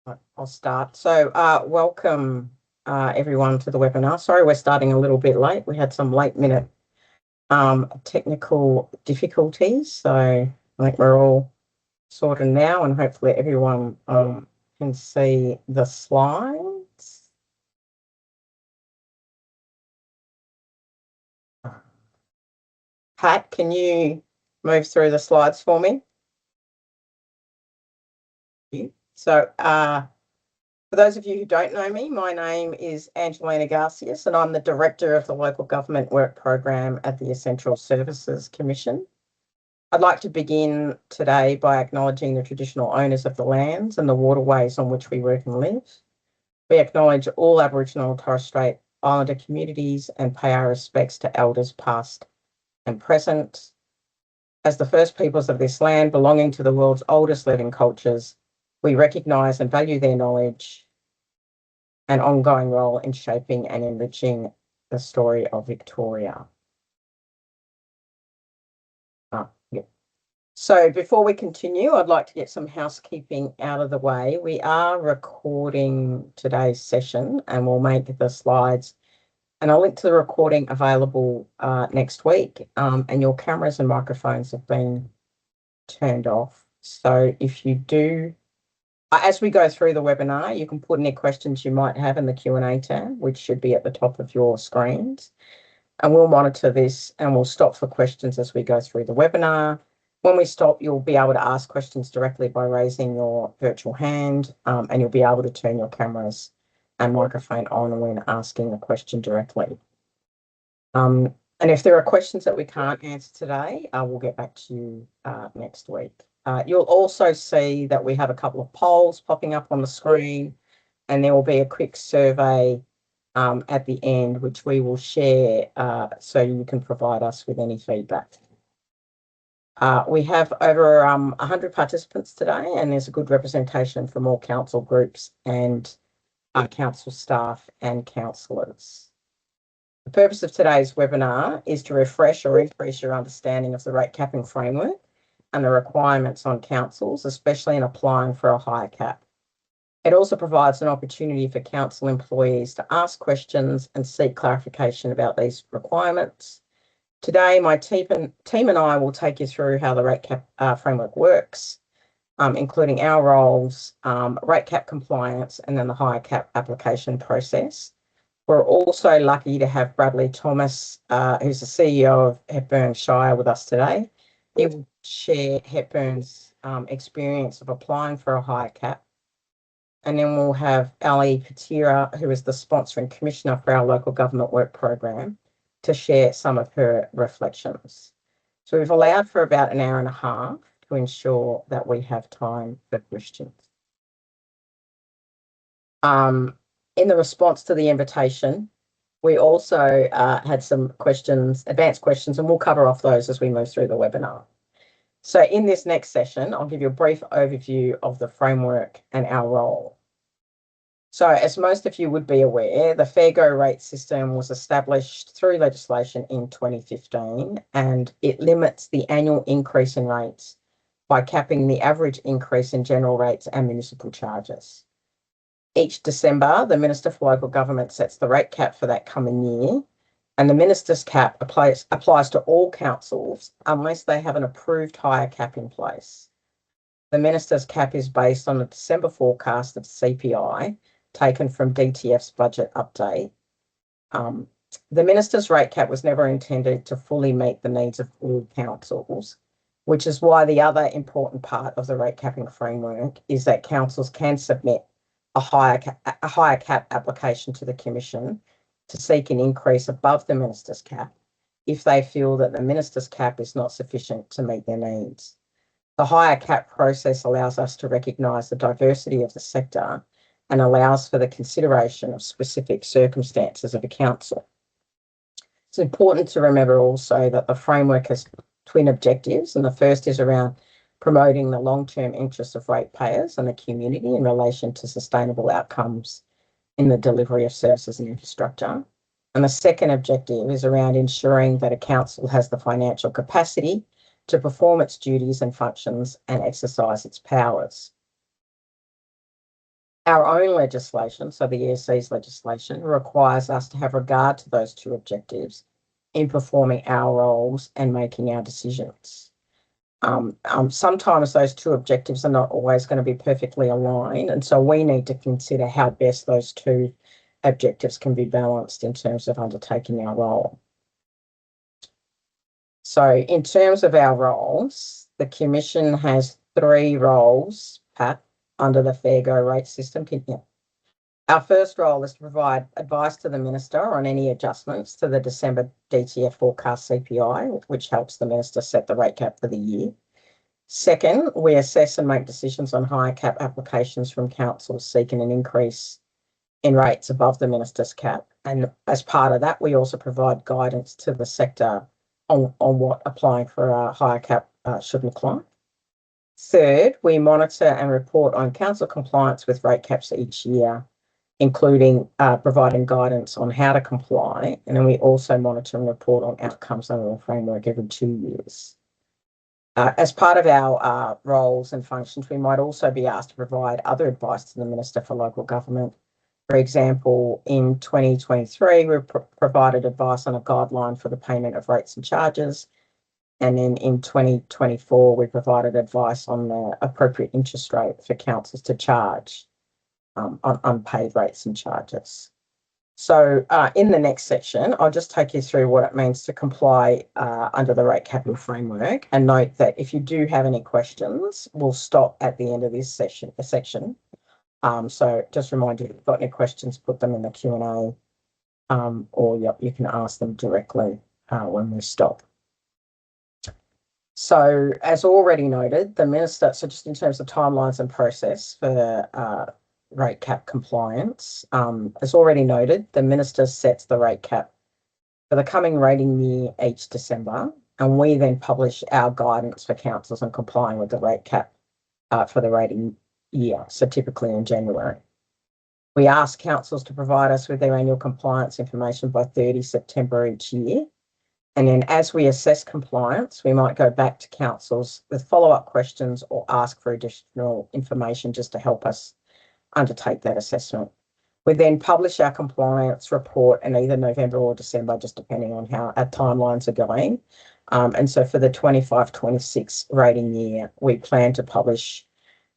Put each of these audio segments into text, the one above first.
I'll start. So welcome everyone to the webinar. Sorry, we're starting a little bit late. We had some late minute technical difficulties. So I think we're all sorted now and hopefully everyone can see the slides. Pat, can you move through the slides for me? So for those of you who don't know me, my name is Angelina Garcias and I'm the Director of the Local Government Work Program at the Essential Services Commission. I'd like to begin today by acknowledging the traditional owners of the lands and the waterways on which we work and live. We acknowledge all Aboriginal and Torres Strait Islander communities and pay our respects to elders past and present. As the first peoples of this land belonging to the world's oldest living cultures, we recognise and value their knowledge and ongoing role in shaping and enriching the story of Victoria. So before we continue, I'd like to get some housekeeping out of the way. We are recording today's session and we'll make the slides and I'll link to the recording available next week. And your cameras and microphones have been turned off. So if you do, as we go through the webinar, you can put any questions you might have in the Q&A tab, which should be at the top of your screens. And we'll monitor this and we'll stop for questions as we go through the webinar. When we stop, you'll be able to ask questions directly by raising your virtual hand and you'll be able to turn your cameras and microphone on when asking the question directly. And if there are questions that we can't answer today, we'll get back to you next week. You'll also see that we have a couple of polls popping up on the screen and there will be a quick survey at the end, which we will share so you can provide us with any feedback. We have over 100 participants today and there's a good representation from all council groups and council staff and councillors. The purpose of today's webinar is to refresh or increase your understanding of the rate capping framework and the requirements on councils, especially in applying for a higher cap. It also provides an opportunity for council employees to ask questions and seek clarification about these requirements. Today, my team and I will take you through how the rate cap framework works, including our roles, rate cap compliance, and then the higher cap application process. We're also lucky to have Bradley Thomas, who's the CEO of Hepburn Shire, with us today. He will share Hepburn's experience of applying for a higher cap. And then we'll have Elly Patira, who is the sponsoring commissioner for our local government work program, to share some of her reflections. So we've allowed for about an hour and a half to ensure that we have time for questions. In the response to the invitation, we also had some questions, advanced questions, and we'll cover off those as we move through the webinar. So in this next session, I'll give you a brief overview of the framework and our role. So as most of you would be aware, the Fair Go rate system was established through legislation in 2015, and it limits the annual increase in rates by capping the average increase in general rates and municipal charges. Each December, the Minister for Local Government sets the rate cap for that coming year, and the Minister's cap applies to all councils unless they have an approved higher cap in place. The Minister's cap is based on the December forecast of CPI taken from DTF's budget update. The Minister's rate cap was never intended to fully meet the needs of all councils, which is why the other important part of the rate capping framework is that councils can submit a higher cap application to the Commission to seek an increase above the Minister's cap if they feel that the Minister's cap is not sufficient to meet their needs. The higher cap process allows us to recognise the diversity of the sector and allows for the consideration of specific circumstances of a council. It's important to remember also that the framework has twin objectives, and the first is around promoting the long-term interests of ratepayers and the community in relation to sustainable outcomes in the delivery of services and infrastructure. And the second objective is around ensuring that a council has the financial capacity to perform its duties and functions and exercise its powers. Our own legislation, so the ESC's legislation, requires us to have regard to those two objectives in performing our roles and making our decisions. Sometimes those two objectives are not always going to be perfectly aligned, and so we need to consider how best those two objectives can be balanced in terms of undertaking our role. So in terms of our roles, the Commission has 3 roles, Pat, under the Fair Go rate system. Our first role is to provide advice to the Minister on any adjustments to the December DTF forecast CPI, which helps the Minister set the rate cap for the year. Second, we assess and make decisions on higher cap applications from councils seeking an increase in rates above the Minister's cap. And as part of that, we also provide guidance to the sector on what applying for a higher cap should look like. Third, we monitor and report on council compliance with rate caps each year, including providing guidance on how to comply. And then we also monitor and report on outcomes under the framework every 2 years. As part of our roles and functions, we might also be asked to provide other advice to the Minister for Local Government. For example, in 2023, we provided advice on a guideline for the payment of rates and charges. And then in 2024, we provided advice on the appropriate interest rate for councils to charge on unpaid rates and charges. So in the next section, I'll just take you through what it means to comply under the rate capital framework, and note that if you do have any questions, we'll stop at the end of this section. So just remind you, if you've got any questions, put them in the Q&A, or you can ask them directly when we stop. So as already noted, the Minister, so just in terms of timelines and process for rate cap compliance, as already noted, the Minister sets the rate cap for the coming rating year each December, and we then publish our guidance for councils on complying with the rate cap for the rating year, so typically in January. We ask councils to provide us with their annual compliance information by 30 September each year. And then as we assess compliance, we might go back to councils with follow-up questions or ask for additional information just to help us undertake that assessment. We then publish our compliance report in either November or December, just depending on how our timelines are going. And so for the 25-26 rating year, we plan to publish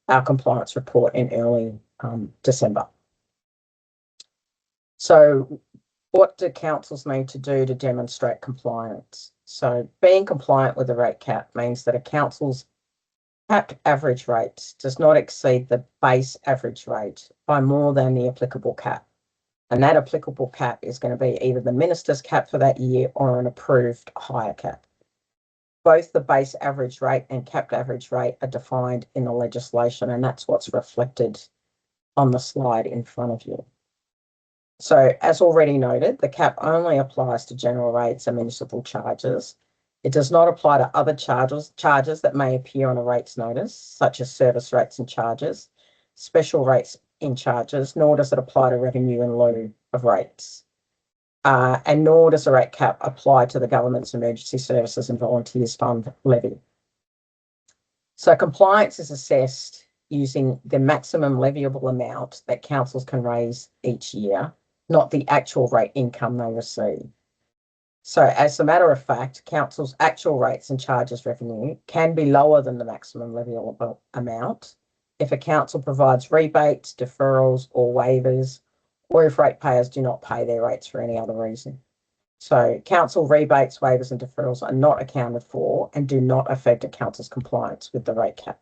our compliance report in early December. So what do councils need to do to demonstrate compliance? So being compliant with the rate cap means that a council's capped average rate does not exceed the base average rate by more than the applicable cap. And that applicable cap is going to be either the Minister's cap for that year or an approved higher cap. Both the base average rate and capped average rate are defined in the legislation, and that's what's reflected on the slide in front of you. So as already noted, the cap only applies to general rates and municipal charges. It does not apply to other charges that may appear on a rates notice, such as service rates and charges, special rates in charges, nor does it apply to revenue in lieu of rates. And nor does the rate cap apply to the government's emergency services and volunteers fund levy. So compliance is assessed using the maximum leviable amount that councils can raise each year, not the actual rate income they receive. So as a matter of fact, councils' actual rates and charges revenue can be lower than the maximum leviable amount if a council provides rebates, deferrals or waivers, or if ratepayers do not pay their rates for any other reason. So council rebates, waivers and deferrals are not accounted for and do not affect a council's compliance with the rate cap.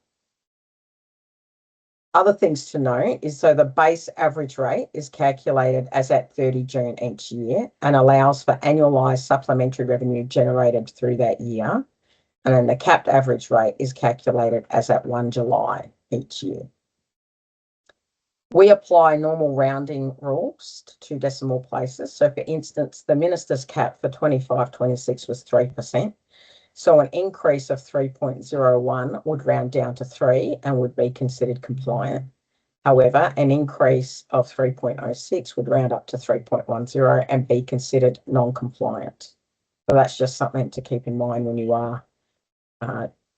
Other things to note is, so the base average rate is calculated as at 30 June each year and allows for annualised supplementary revenue generated through that year. And then the capped average rate is calculated as at 1 July each year. We apply normal rounding rules to 2 decimal places. So for instance, the Minister's cap for 25-26 was 3%. So an increase of 3.01 would round down to 3 and would be considered compliant. However, an increase of 3.06 would round up to 3.10 and be considered non-compliant. So that's just something to keep in mind when you are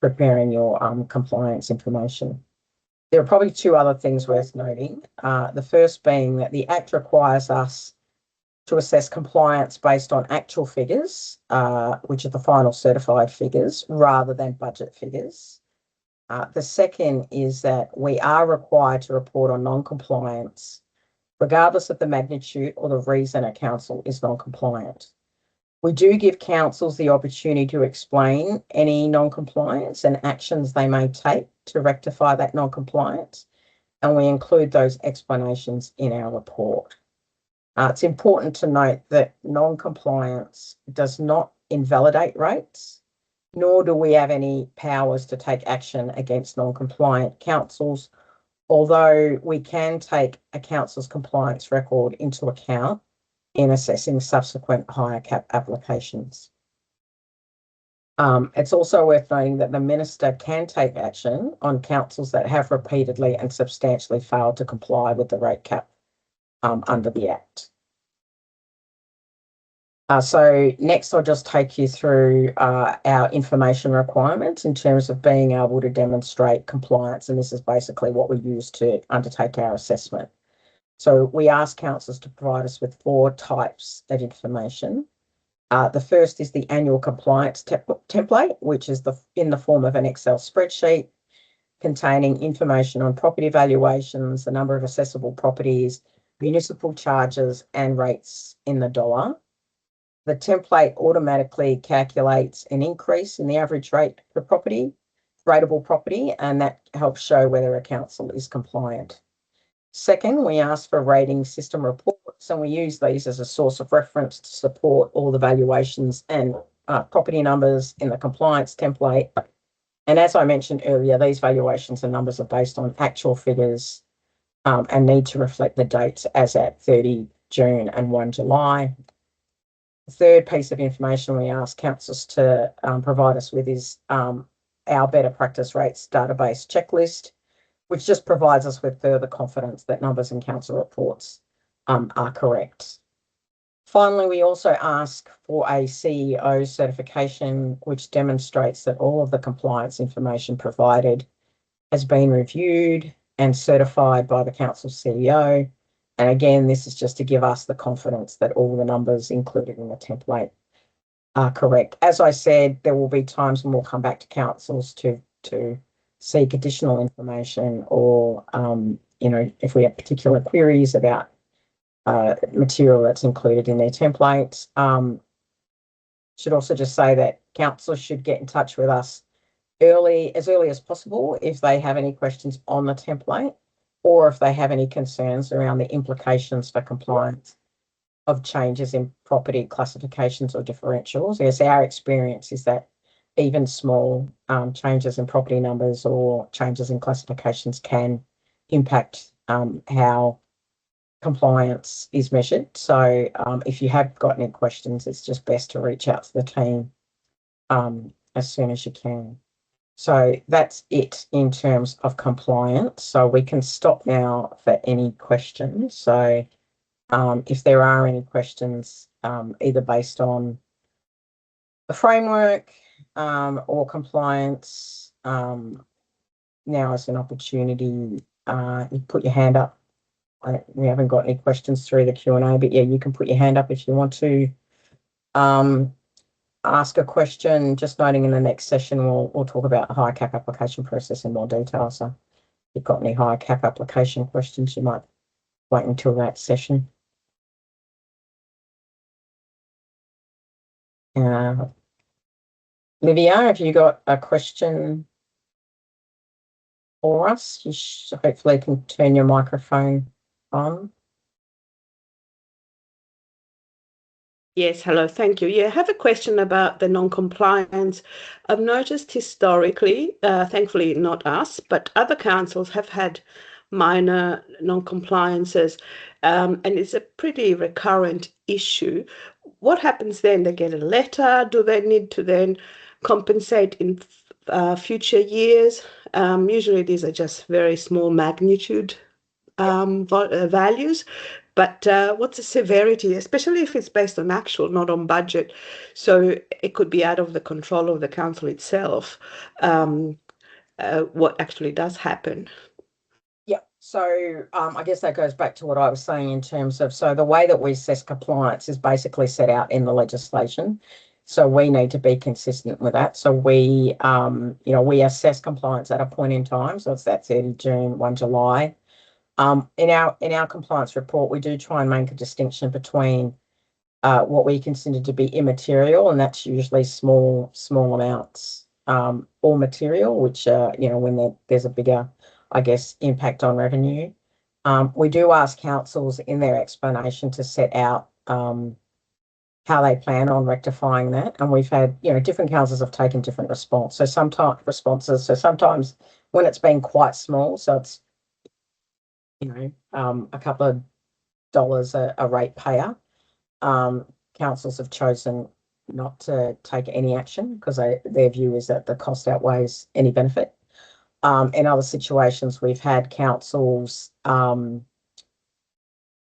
preparing your compliance information. There are probably two other things worth noting. The first being that the Act requires us to assess compliance based on actual figures, which are the final certified figures, rather than budget figures. The second is that we are required to report on non-compliance, regardless of the magnitude or the reason a council is non-compliant. We do give councils the opportunity to explain any non-compliance and actions they may take to rectify that non-compliance, and we include those explanations in our report. It's important to note that non-compliance does not invalidate rates, nor do we have any powers to take action against non-compliant councils, although we can take a council's compliance record into account in assessing subsequent higher cap applications. It's also worth noting that the Minister can take action on councils that have repeatedly and substantially failed to comply with the rate cap under the Act. So next, I'll just take you through our information requirements in terms of being able to demonstrate compliance, and this is basically what we use to undertake our assessment. So we ask councils to provide us with 4 types of information. The first is the annual compliance template, which is in the form of an Excel spreadsheet containing information on property valuations, the number of assessable properties, municipal charges, and rates in the dollar. The template automatically calculates an increase in the average rate per property, rateable property, and that helps show whether a council is compliant. Second, we ask for rating system reports, and we use these as a source of reference to support all the valuations and property numbers in the compliance template. And as I mentioned earlier, these valuations and numbers are based on actual figures and need to reflect the dates as at 30 June and 1 July. The third piece of information we ask councils to provide us with is our Better Practice Rates database checklist, which just provides us with further confidence that numbers in council reports are correct. Finally, we also ask for a CEO certification, which demonstrates that all of the compliance information provided has been reviewed and certified by the council CEO. And again, this is just to give us the confidence that all the numbers included in the template are correct. As I said, there will be times when we'll come back to councils to seek additional information, or if we have particular queries about material that's included in their templates. Should also just say that councils should get in touch with us as early as possible if they have any questions on the template, or if they have any concerns around the implications for compliance of changes in property classifications or differentials. Yes, our experience is that even small changes in property numbers or changes in classifications can impact how compliance is measured. So if you have got any questions, it's just best to reach out to the team as soon as you can. So that's it in terms of compliance. So we can stop now for any questions. So if there are any questions, either based on the framework or compliance, now is an opportunity. You put your hand up. We haven't got any questions through the Q&A, but yeah, you can put your hand up if you want to ask a question. Just noting in the next session, we'll talk about the higher cap application process in more detail. So if you've got any higher cap application questions, you might wait until that session. Livia, have you got a question for us? You hopefully can turn your microphone on. Yes, hello, thank you. Yeah, I have a question about the non-compliance. I've noticed historically, thankfully not us, but other councils have had minor non-compliances, and it's a pretty recurrent issue. What happens then? They get a letter. Do they need to then compensate in future years? Usually these are just very small magnitude values. But what's the severity, especially if it's based on actual, not on budget? So it could be out of the control of the council itself, what actually does happen. So I guess that goes back to what I was saying in terms of, so the way that we assess compliance is basically set out in the legislation. So we need to be consistent with that. So we, we assess compliance at a point in time. So it's that 30 June, 1 July. In our compliance report, we do try and make a distinction between what we consider to be immaterial, and that's usually small amounts, or material, which when there's a bigger, I guess, impact on revenue. We do ask councils in their explanation to set out how they plan on rectifying that, and we've had different councils have taken different responses. So sometimes when it's been quite small, so it's a couple of dollars a ratepayer. Councils have chosen not to take any action because their view is that the cost outweighs any benefit. In other situations, we've had councils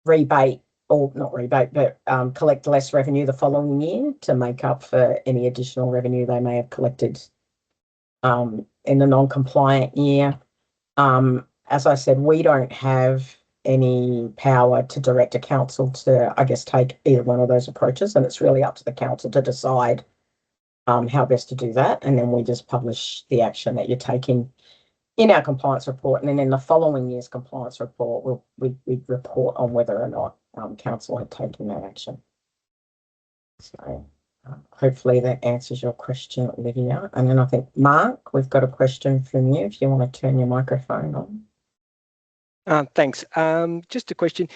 rebate, or not rebate, but collect less revenue the following year to make up for any additional revenue they may have collected in the non-compliant year. As I said, we don't have any power to direct a council to, I guess, take either one of those approaches, and it's really up to the council to decide how best to do that. And then we just publish the action that you're taking in our compliance report, and then in the following year's compliance report, we'd report on whether or not council had taken that action. So hopefully that answers your question, Olivia. And then I think, Mark, we've got a question from you if you want to turn your microphone on. Thanks. Just a question.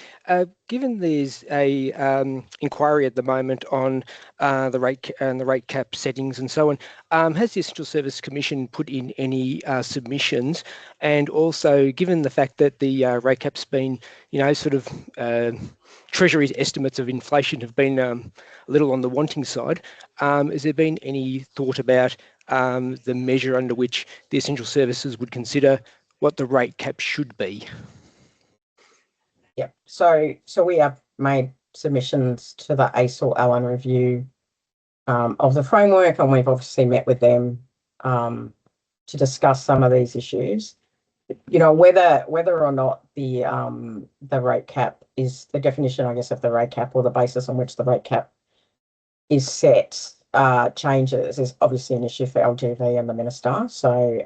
Given there's a inquiry at the moment on the rate cap settings and so on, has the Essential Service Commission put in any submissions? And also, given the fact that the rate cap's been, Treasury's estimates of inflation have been a little on the wanting side, has there been any thought about the measure under which the essential services would consider what the rate cap should be? Yeah, so we have made submissions to the ASOL Allen review of the framework, and we've obviously met with them to discuss some of these issues. Whether or not the rate cap is the definition, I guess, of the rate cap, or the basis on which the rate cap is set changes, is obviously an issue for LGV and the minister. So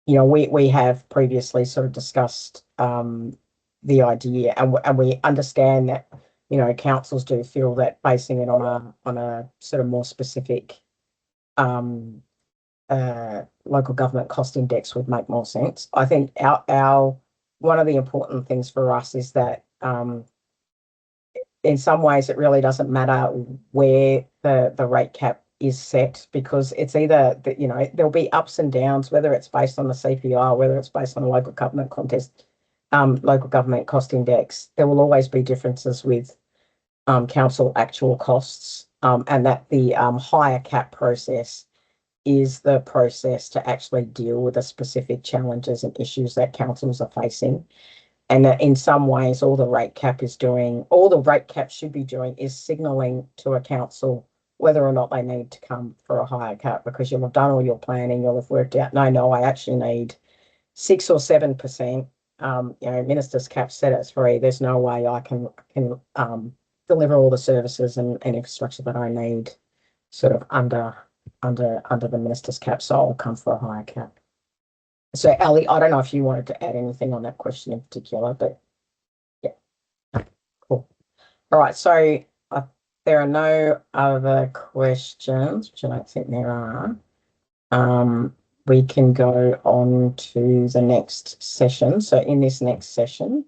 we have previously sort of discussed the idea, and we understand that councils do feel that basing it on a sort of more specific local government cost index would make more sense. I think our one of the important things for us is that in some ways it really doesn't matter where the rate cap is set, because it's either that there'll be ups and downs, whether it's based on the CPI, whether it's based on the local government local government cost index. There will always be differences with council actual costs, and that the higher cap process is the process to actually deal with the specific challenges and issues that councils are facing. And that in some ways, all the rate cap should be doing is signalling to a council whether or not they need to come for a higher cap, because you'll have done all your planning, you'll have worked out, no, I actually need 6 or 7%. Minister's cap set at 3. There's no way I can deliver all the services and infrastructure that I need sort of under the minister's cap, so I'll come for a higher cap. So Elly, I don't know if you wanted to add anything on that question in particular, but yeah, cool. All right, so there are no other questions, which I don't think there are. We can go on to the next session. So in this next session,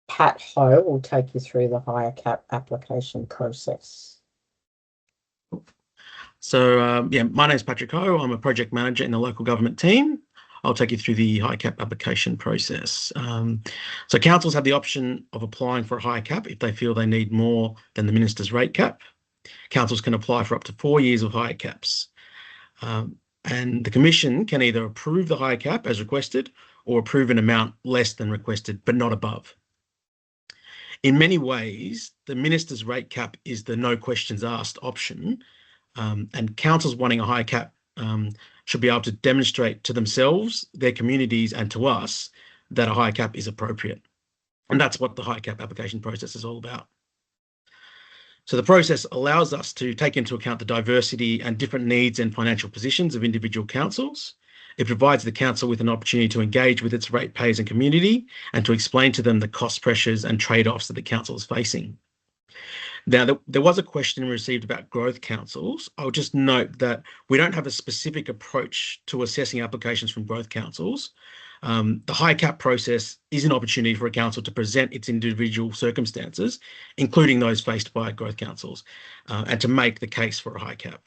Pat Ho will take you through the higher cap application process. So my name is Patrick Ho. I'm a project manager in the local government team. I'll take you through the high cap application process. So councils have the option of applying for a high cap if they feel they need more than the minister's rate cap. Councils can apply for up to 4 years of higher caps. And the Commission can either approve the higher cap as requested or approve an amount less than requested, but not above. In many ways, the minister's rate cap is the no questions asked option, and councils wanting a higher cap should be able to demonstrate to themselves, their communities, and to us that a high cap is appropriate. And that's what the high cap application process is all about. So the process allows us to take into account the diversity and different needs and financial positions of individual councils. It provides the council with an opportunity to engage with its ratepayers and community and to explain to them the cost pressures and trade-offs that the council is facing. Now, there was a question received about growth councils. I'll just note that we don't have a specific approach to assessing applications from growth councils. The high cap process is an opportunity for a council to present its individual circumstances, including those faced by growth councils, and to make the case for a high cap.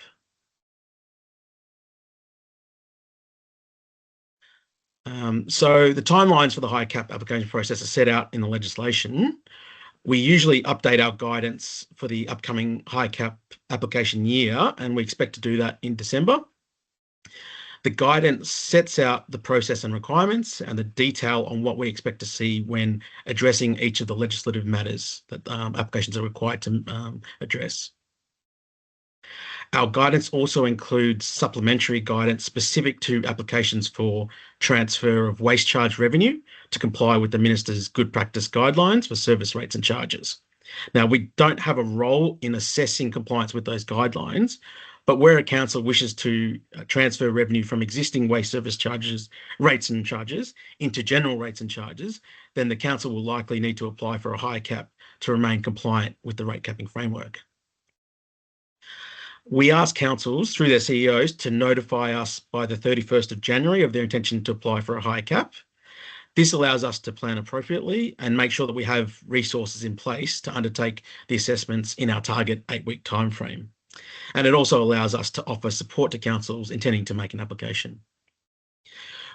So the timelines for the high cap application process are set out in the legislation. We usually update our guidance for the upcoming high cap application year, and we expect to do that in December. The guidance sets out the process and requirements and the detail on what we expect to see when addressing each of the legislative matters that applications are required to address. Our guidance also includes supplementary guidance specific to applications for transfer of waste charge revenue to comply with the Minister's good practice guidelines for service rates and charges. Now, we don't have a role in assessing compliance with those guidelines, but where a council wishes to transfer revenue from existing waste service charges, rates and charges into general rates and charges, then the council will likely need to apply for a high cap to remain compliant with the rate capping framework. We ask councils through their CEOs to notify us by the 31st of January of their intention to apply for a high cap. This allows us to plan appropriately and make sure that we have resources in place to undertake the assessments in our target 8-week timeframe. And it also allows us to offer support to councils intending to make an application.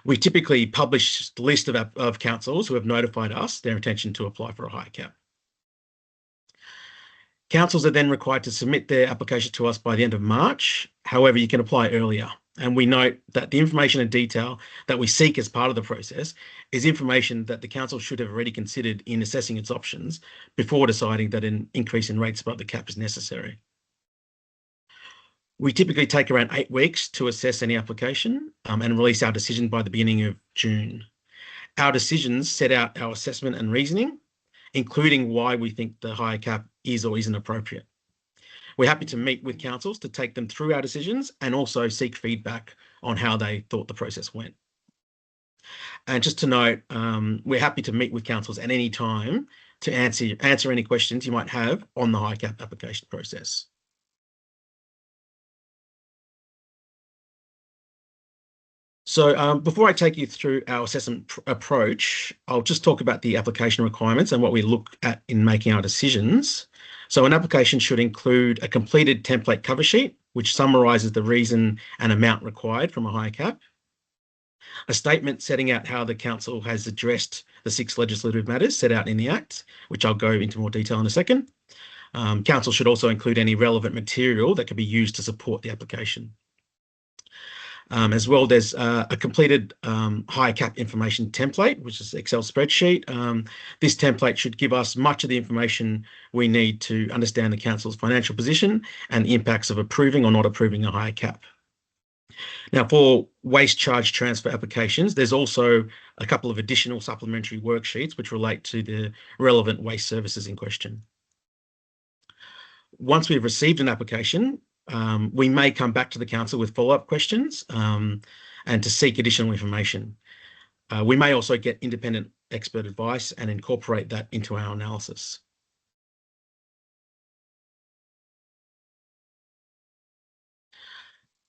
We typically publish the list of councils who have notified us their intention to apply for a high cap. Councils are then required to submit their application to us by the end of March. However, you can apply earlier. And we note that the information and detail that we seek as part of the process is information that the council should have already considered in assessing its options before deciding that an increase in rates above the cap is necessary. We typically take around 8 weeks to assess any application and release our decision by the beginning of June. Our decisions set out our assessment and reasoning, including why we think the higher cap is or isn't appropriate. We're happy to meet with councils to take them through our decisions and also seek feedback on how they thought the process went. And just to note, we're happy to meet with councils at any time to answer any questions you might have on the high cap application process. So before I take you through our assessment approach, I'll just talk about the application requirements and what we look at in making our decisions. So an application should include a completed template cover sheet, which summarises the reason and amount required from a high cap, a statement setting out how the council has addressed the 6 legislative matters set out in the Act, which I'll go into more detail in a second. Council should also include any relevant material that can be used to support the application. As well, there's a completed high cap information template, which is an Excel spreadsheet. This template should give us much of the information we need to understand the council's financial position and the impacts of approving or not approving a high cap. Now, for waste charge transfer applications, there's also a couple of additional supplementary worksheets which relate to the relevant waste services in question. Once we've received an application, we may come back to the council with follow-up questions and to seek additional information. We may also get independent expert advice and incorporate that into our analysis.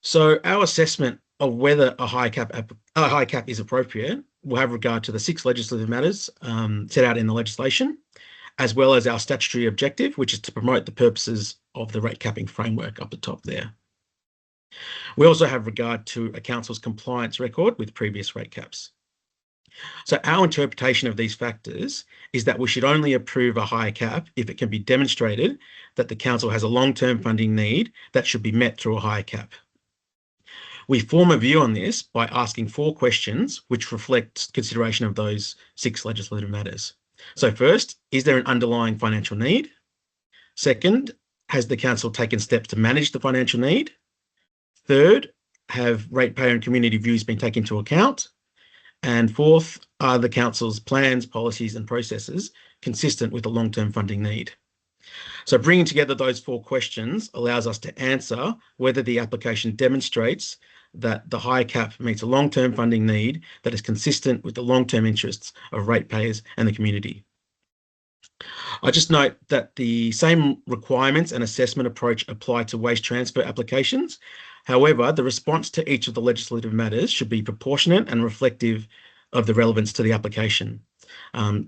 So our assessment of whether a high cap is appropriate will have regard to the 6 legislative matters set out in the legislation, as well as our statutory objective, which is to promote the purposes of the rate capping framework up the top there. We also have regard to a council's compliance record with previous rate caps. So our interpretation of these factors is that we should only approve a high cap if it can be demonstrated that the council has a long-term funding need that should be met through a high cap. We form a view on this by asking 4 questions which reflect consideration of those 6 legislative matters. So first, is there an underlying financial need? Second, has the council taken steps to manage the financial need? Third, have ratepayer and community views been taken into account? And fourth, are the council's plans, policies and processes consistent with the long-term funding need? So bringing together those 4 questions allows us to answer whether the application demonstrates that the high cap meets a long-term funding need that is consistent with the long-term interests of ratepayers and the community. I just note that the same requirements and assessment approach apply to waste transfer applications. However, the response to each of the legislative matters should be proportionate and reflective of the relevance to the application.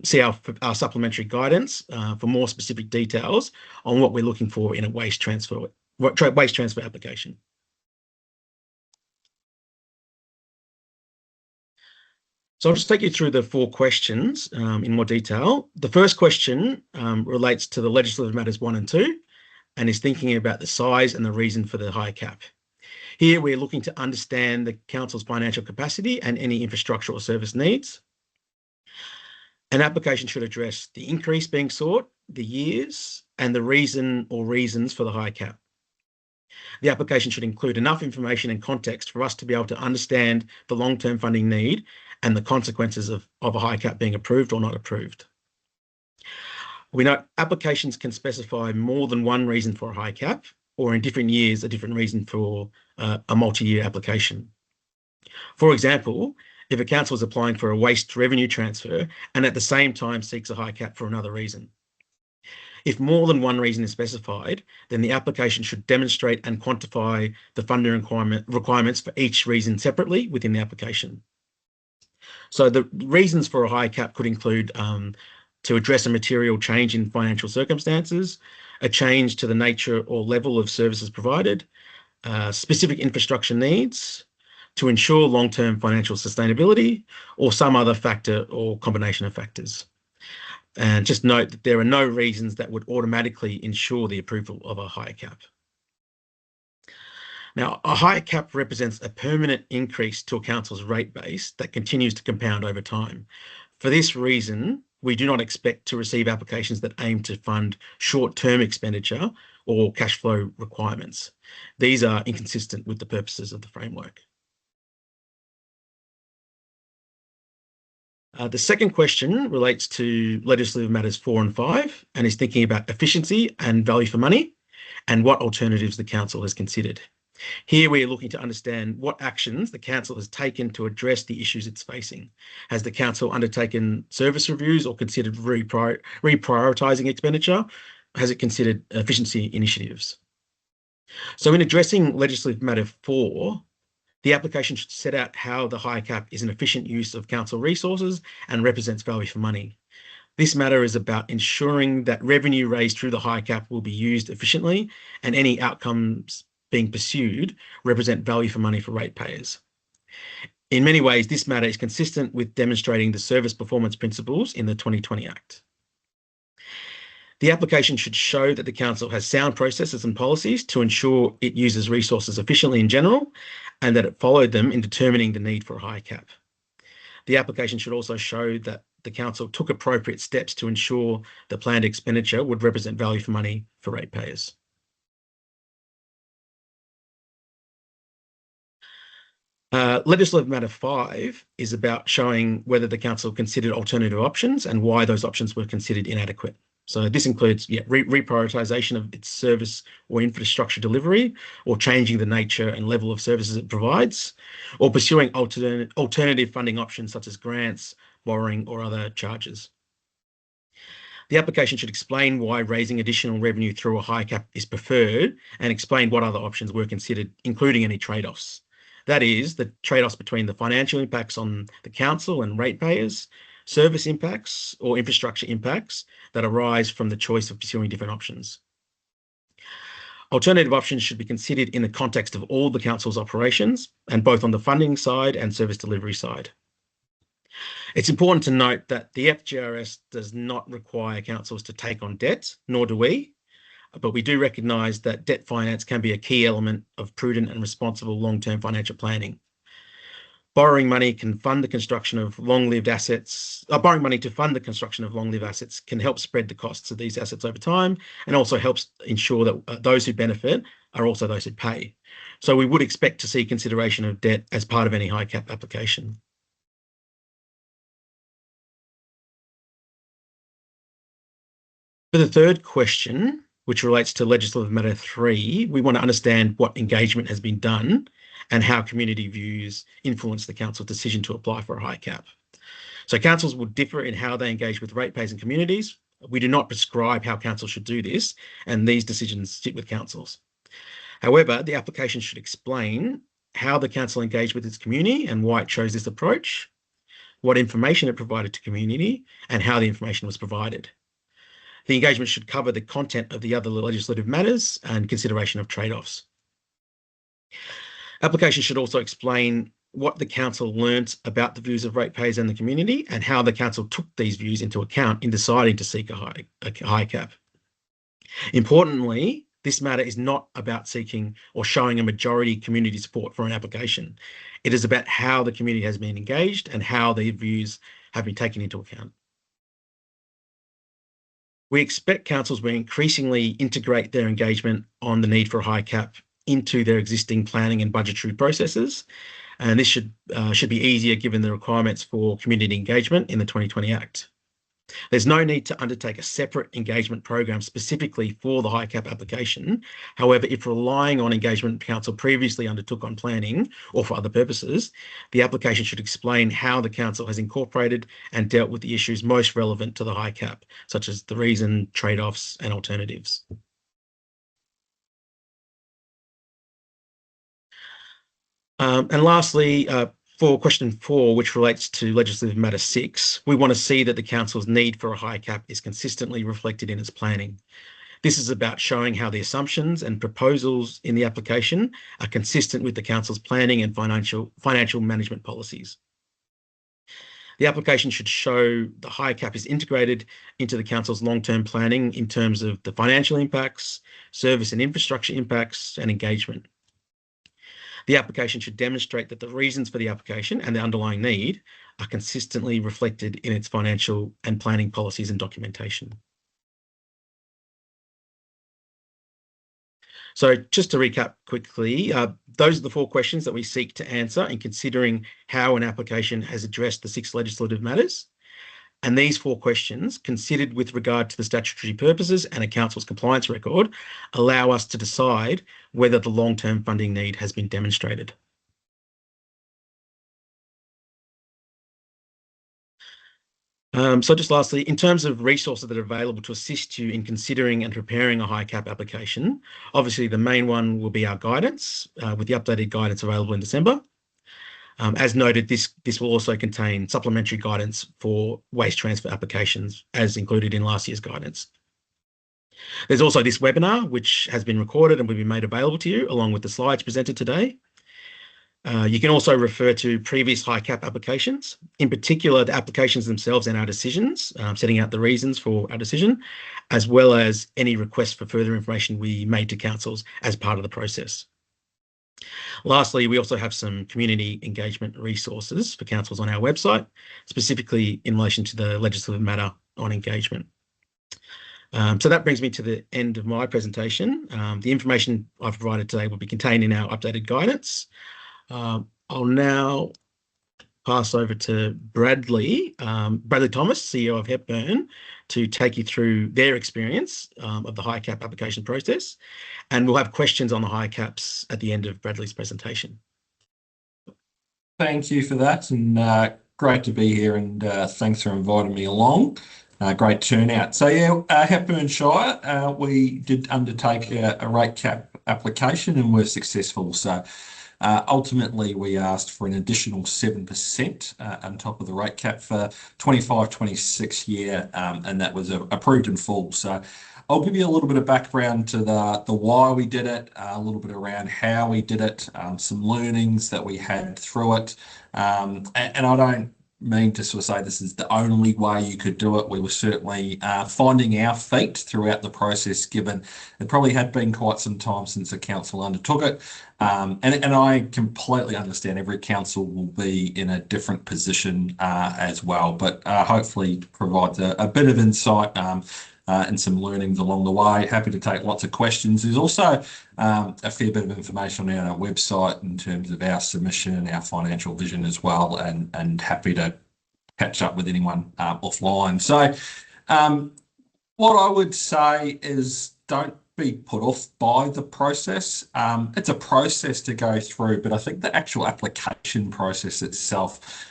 See our supplementary guidance for more specific details on what we're looking for in a waste transfer application. So I'll just take you through the 4 questions in more detail. The first question relates to the legislative matters 1 and 2 and is thinking about the size and the reason for the high cap. Here we're looking to understand the council's financial capacity and any infrastructure or service needs. An application should address the increase being sought, the years, and the reason or reasons for the high cap. The application should include enough information and context for us to be able to understand the long-term funding need and the consequences of a high cap being approved or not approved. We know applications can specify more than one reason for a high cap, or in different years, a different reason for a multi-year application. For example, if a council is applying for a waste revenue transfer and at the same time seeks a high cap for another reason. If more than one reason is specified, then the application should demonstrate and quantify the funding requirements for each reason separately within the application. So the reasons for a high cap could include to address a material change in financial circumstances, a change to the nature or level of services provided, specific infrastructure needs, to ensure long-term financial sustainability, or some other factor or combination of factors. And just note that there are no reasons that would automatically ensure the approval of a high cap. Now, a high cap represents a permanent increase to a council's rate base that continues to compound over time. For this reason, we do not expect to receive applications that aim to fund short-term expenditure or cash flow requirements. These are inconsistent with the purposes of the framework. The second question relates to legislative matters 4 and 5 and is thinking about efficiency and value for money and what alternatives the council has considered. Here we are looking to understand what actions the council has taken to address the issues it's facing. Has the council undertaken service reviews or considered reprioritising expenditure? Has it considered efficiency initiatives? So in addressing legislative matter 4, the application should set out how the high cap is an efficient use of council resources and represents value for money. This matter is about ensuring that revenue raised through the high cap will be used efficiently and any outcomes being pursued represent value for money for ratepayers. In many ways, this matter is consistent with demonstrating the service performance principles in the 2020 Act. The application should show that the council has sound processes and policies to ensure it uses resources efficiently in general and that it followed them in determining the need for a high cap. The application should also show that the council took appropriate steps to ensure the planned expenditure would represent value for money for ratepayers. Legislative matter 5 is about showing whether the council considered alternative options and why those options were considered inadequate. So this includes reprioritisation of its service or infrastructure delivery, or changing the nature and level of services it provides, or pursuing alternative funding options such as grants, borrowing, or other charges. The application should explain why raising additional revenue through a high cap is preferred and explain what other options were considered, including any trade-offs. That is, the trade-offs between the financial impacts on the council and ratepayers, service impacts or infrastructure impacts that arise from the choice of pursuing different options. Alternative options should be considered in the context of all the council's operations and both on the funding side and service delivery side. It's important to note that the FGRS does not require councils to take on debt, nor do we, but we do recognise that debt finance can be a key element of prudent and responsible long-term financial planning. Borrowing money can fund the construction of long-lived assets. Borrowing money to fund the construction of long-lived assets can help spread the costs of these assets over time and also helps ensure that those who benefit are also those who pay. So we would expect to see consideration of debt as part of any high cap application. For the third question, which relates to legislative matter 3, we want to understand what engagement has been done and how community views influence the council's decision to apply for a high cap. So councils will differ in how they engage with ratepayers and communities. We do not prescribe how councils should do this, and these decisions sit with councils. However, the application should explain how the council engaged with its community and why it chose this approach, what information it provided to community, and how the information was provided. The engagement should cover the content of the other legislative matters and consideration of trade-offs. Application should also explain what the council learnt about the views of ratepayers and the community and how the council took these views into account in deciding to seek a high cap. Importantly, this matter is not about seeking or showing a majority community support for an application. It is about how the community has been engaged and how their views have been taken into account. We expect councils will increasingly integrate their engagement on the need for a high cap into their existing planning and budgetary processes. And this should be easier given the requirements for community engagement in the 2020 Act. There's no need to undertake a separate engagement program specifically for the high cap application. However, if relying on engagement council previously undertook on planning or for other purposes, the application should explain how the council has incorporated and dealt with the issues most relevant to the high cap, such as the reason, trade-offs, and alternatives. And lastly, for question 4, which relates to legislative matter 6, we want to see that the council's need for a high cap is consistently reflected in its planning. This is about showing how the assumptions and proposals in the application are consistent with the council's planning and financial management policies. The application should show the high cap is integrated into the council's long-term planning in terms of the financial impacts, service and infrastructure impacts, and engagement. The application should demonstrate that the reasons for the application and the underlying need are consistently reflected in its financial and planning policies and documentation. So just to recap quickly, those are the 4 questions that we seek to answer in considering how an application has addressed the 6 legislative matters. And these 4 questions, considered with regard to the statutory purposes and a council's compliance record, allow us to decide whether the long-term funding need has been demonstrated. So just lastly, in terms of resources that are available to assist you in considering and preparing a high cap application, obviously the main one will be our guidance, with the updated guidance available in December. As noted, this will also contain supplementary guidance for waste transfer applications as included in last year's guidance. There's also this webinar, which has been recorded and will be made available to you along with the slides presented today. You can also refer to previous high cap applications, in particular the applications themselves and our decisions, setting out the reasons for our decision, as well as any requests for further information we made to councils as part of the process. Lastly, we also have some community engagement resources for councils on our website, specifically in relation to the legislative matter on engagement. So that brings me to the end of my presentation. The information I've provided today will be contained in our updated guidance. I'll now pass over to Bradley Thomas, CEO of Hepburn, to take you through their experience of the high cap application process. And we'll have questions on the high caps at the end of Bradley's presentation. Thank you for that, and great to be here, and thanks for inviting me along. Great turnout. So yeah, Hepburn Shire, we did undertake a rate cap application and were successful. So ultimately, we asked for an additional 7% on top of the rate cap for 25-26 year, and that was approved in full. So I'll give you a little bit of background to the why we did it, a little bit around how we did it, some learnings that we had through it, and I don't mean to sort of say this is the only way you could do it. We were certainly finding our feet throughout the process, given it probably had been quite some time since the council undertook it. And I completely understand every council will be in a different position as well, but hopefully provides a bit of insight and some learnings along the way. Happy to take lots of questions. There's also a fair bit of information on our website in terms of our submission, our financial vision as well, and happy to catch up with anyone offline. So What I would say is don't be put off by the process. It's a process to go through, but I think the actual application process itself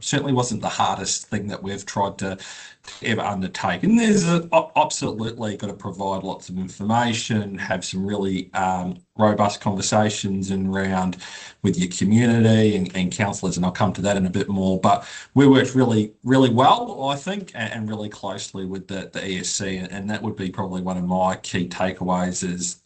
certainly wasn't the hardest thing that we've tried to ever undertake. And there's absolutely got to provide lots of information, have some really robust conversations around with your community and councillors, and I'll come to that in a bit more. But we worked really, really well, I think, and really closely with the ESC, and that would be probably one of my key takeaways is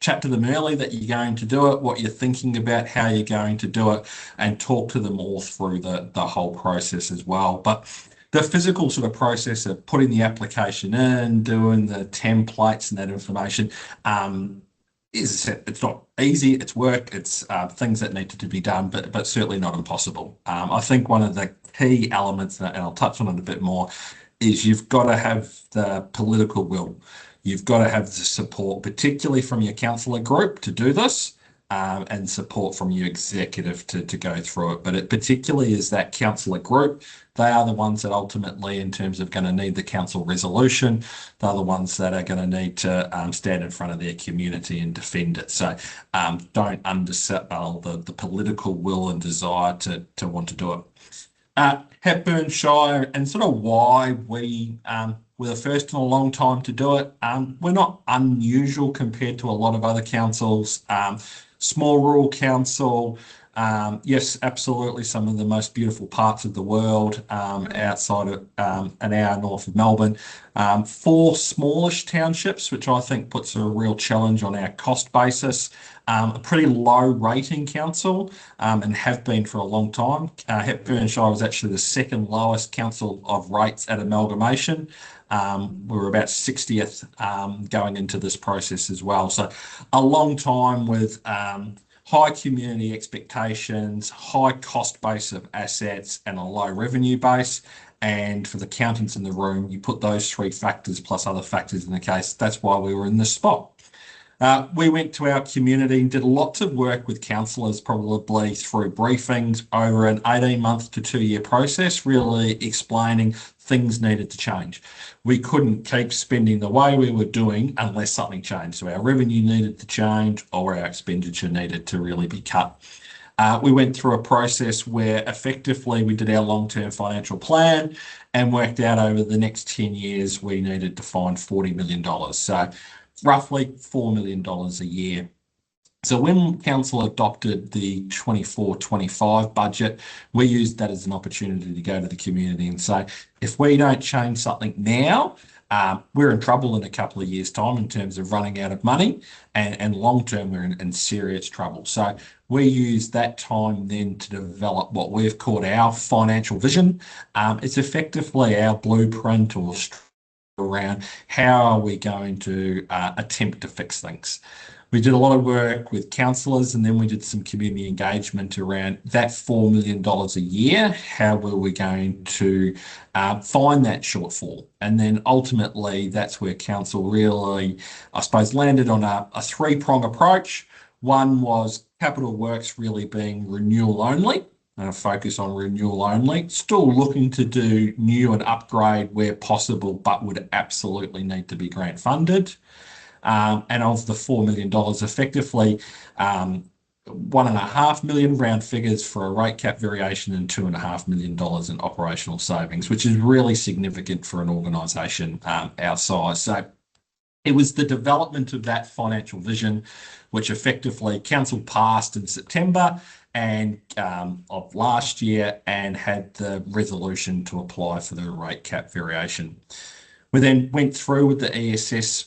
chat to them early that you're going to do it, what you're thinking about, how you're going to do it, and talk to them all through the whole process as well. But the physical sort of process of putting the application in, doing the templates and that information, it's not easy. It's work. It's things that need to be done, but certainly not impossible. I think one of the key elements, and I'll touch on it a bit more, is you've got to have the political will. You've got to have the support, particularly from your councillor group, to do this. And support from your executive to go through it. But it particularly is that councillor group. They are the ones that ultimately, in terms of going to need the council resolution, they're the ones that are going to need to stand in front of their community and defend it. So don't undersell the political will and desire to want to do it. Hepburn Shire, and sort of why we were the first in a long time to do it. We're not unusual compared to a lot of other councils. Small rural council, yes, absolutely some of the most beautiful parts of the world outside of an hour north of Melbourne. 4 smallish townships, which I think puts a real challenge on our cost basis. A pretty low rating council and have been for a long time. Hepburn Shire was actually the second lowest council of rates at amalgamation. We were about 60th going into this process as well. So a long time with high community expectations, high cost base of assets and a low revenue base. And for the accountants in the room, you put those 3 factors plus other factors in the case. That's why we were in this spot. We went to our community and did lots of work with councillors, probably through briefings over an 18-month to 2-year process, really explaining things needed to change. We couldn't keep spending the way we were doing unless something changed. So our revenue needed to change or our expenditure needed to really be cut. We went through a process where effectively we did our long-term financial plan and worked out over the next 10 years we needed to find $40 million. So roughly $4 million a year. So when council adopted the 24-25 budget, we used that as an opportunity to go to the community and say, if we don't change something now, we're in trouble in a couple of years' time in terms of running out of money, and long-term we're in serious trouble. So we use that time then to develop what we've called our financial vision. It's effectively our blueprint or around how are we going to attempt to fix things. We did a lot of work with councillors, and then we did some community engagement around that $4 million a year. How were we going to find that shortfall? And then ultimately, that's where council really, I suppose, landed on a 3-prong approach. One was capital works really being renewal only, and a focus on renewal only, still looking to do new and upgrade where possible, but would absolutely need to be grant funded. And of the $4 million, effectively $1.5 million round figures for a rate cap variation and $2.5 million in operational savings, which is really significant for an organisation our size. So it was the development of that financial vision, which effectively council passed in September and of last year, and had the resolution to apply for the rate cap variation. We then went through with the ESC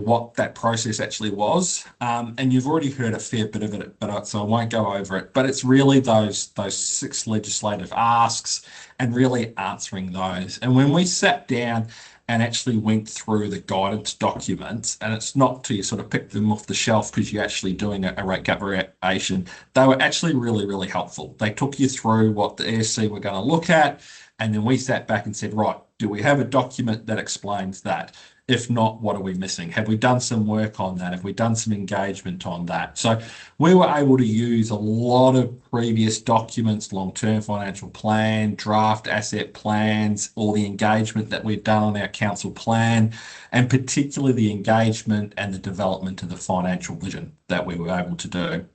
what that process actually was, and you've already heard a fair bit of it, so I won't go over it. But it's really those 6 legislative asks and really answering those. And when we sat down and actually went through the guidance documents, and it's not till you sort of pick them off the shelf because you're actually doing a rate cap variation, they were actually really, really helpful. They took you through what the ESC were going to look at, and then we sat back and said, right, do we have a document that explains that? If not, what are we missing? Have we done some work on that? Have we done some engagement on that? So we were able to use a lot of previous documents, long-term financial plan, draft asset plans, all the engagement that we've done on our council plan, and particularly the engagement and the development of the financial vision that we were able to do.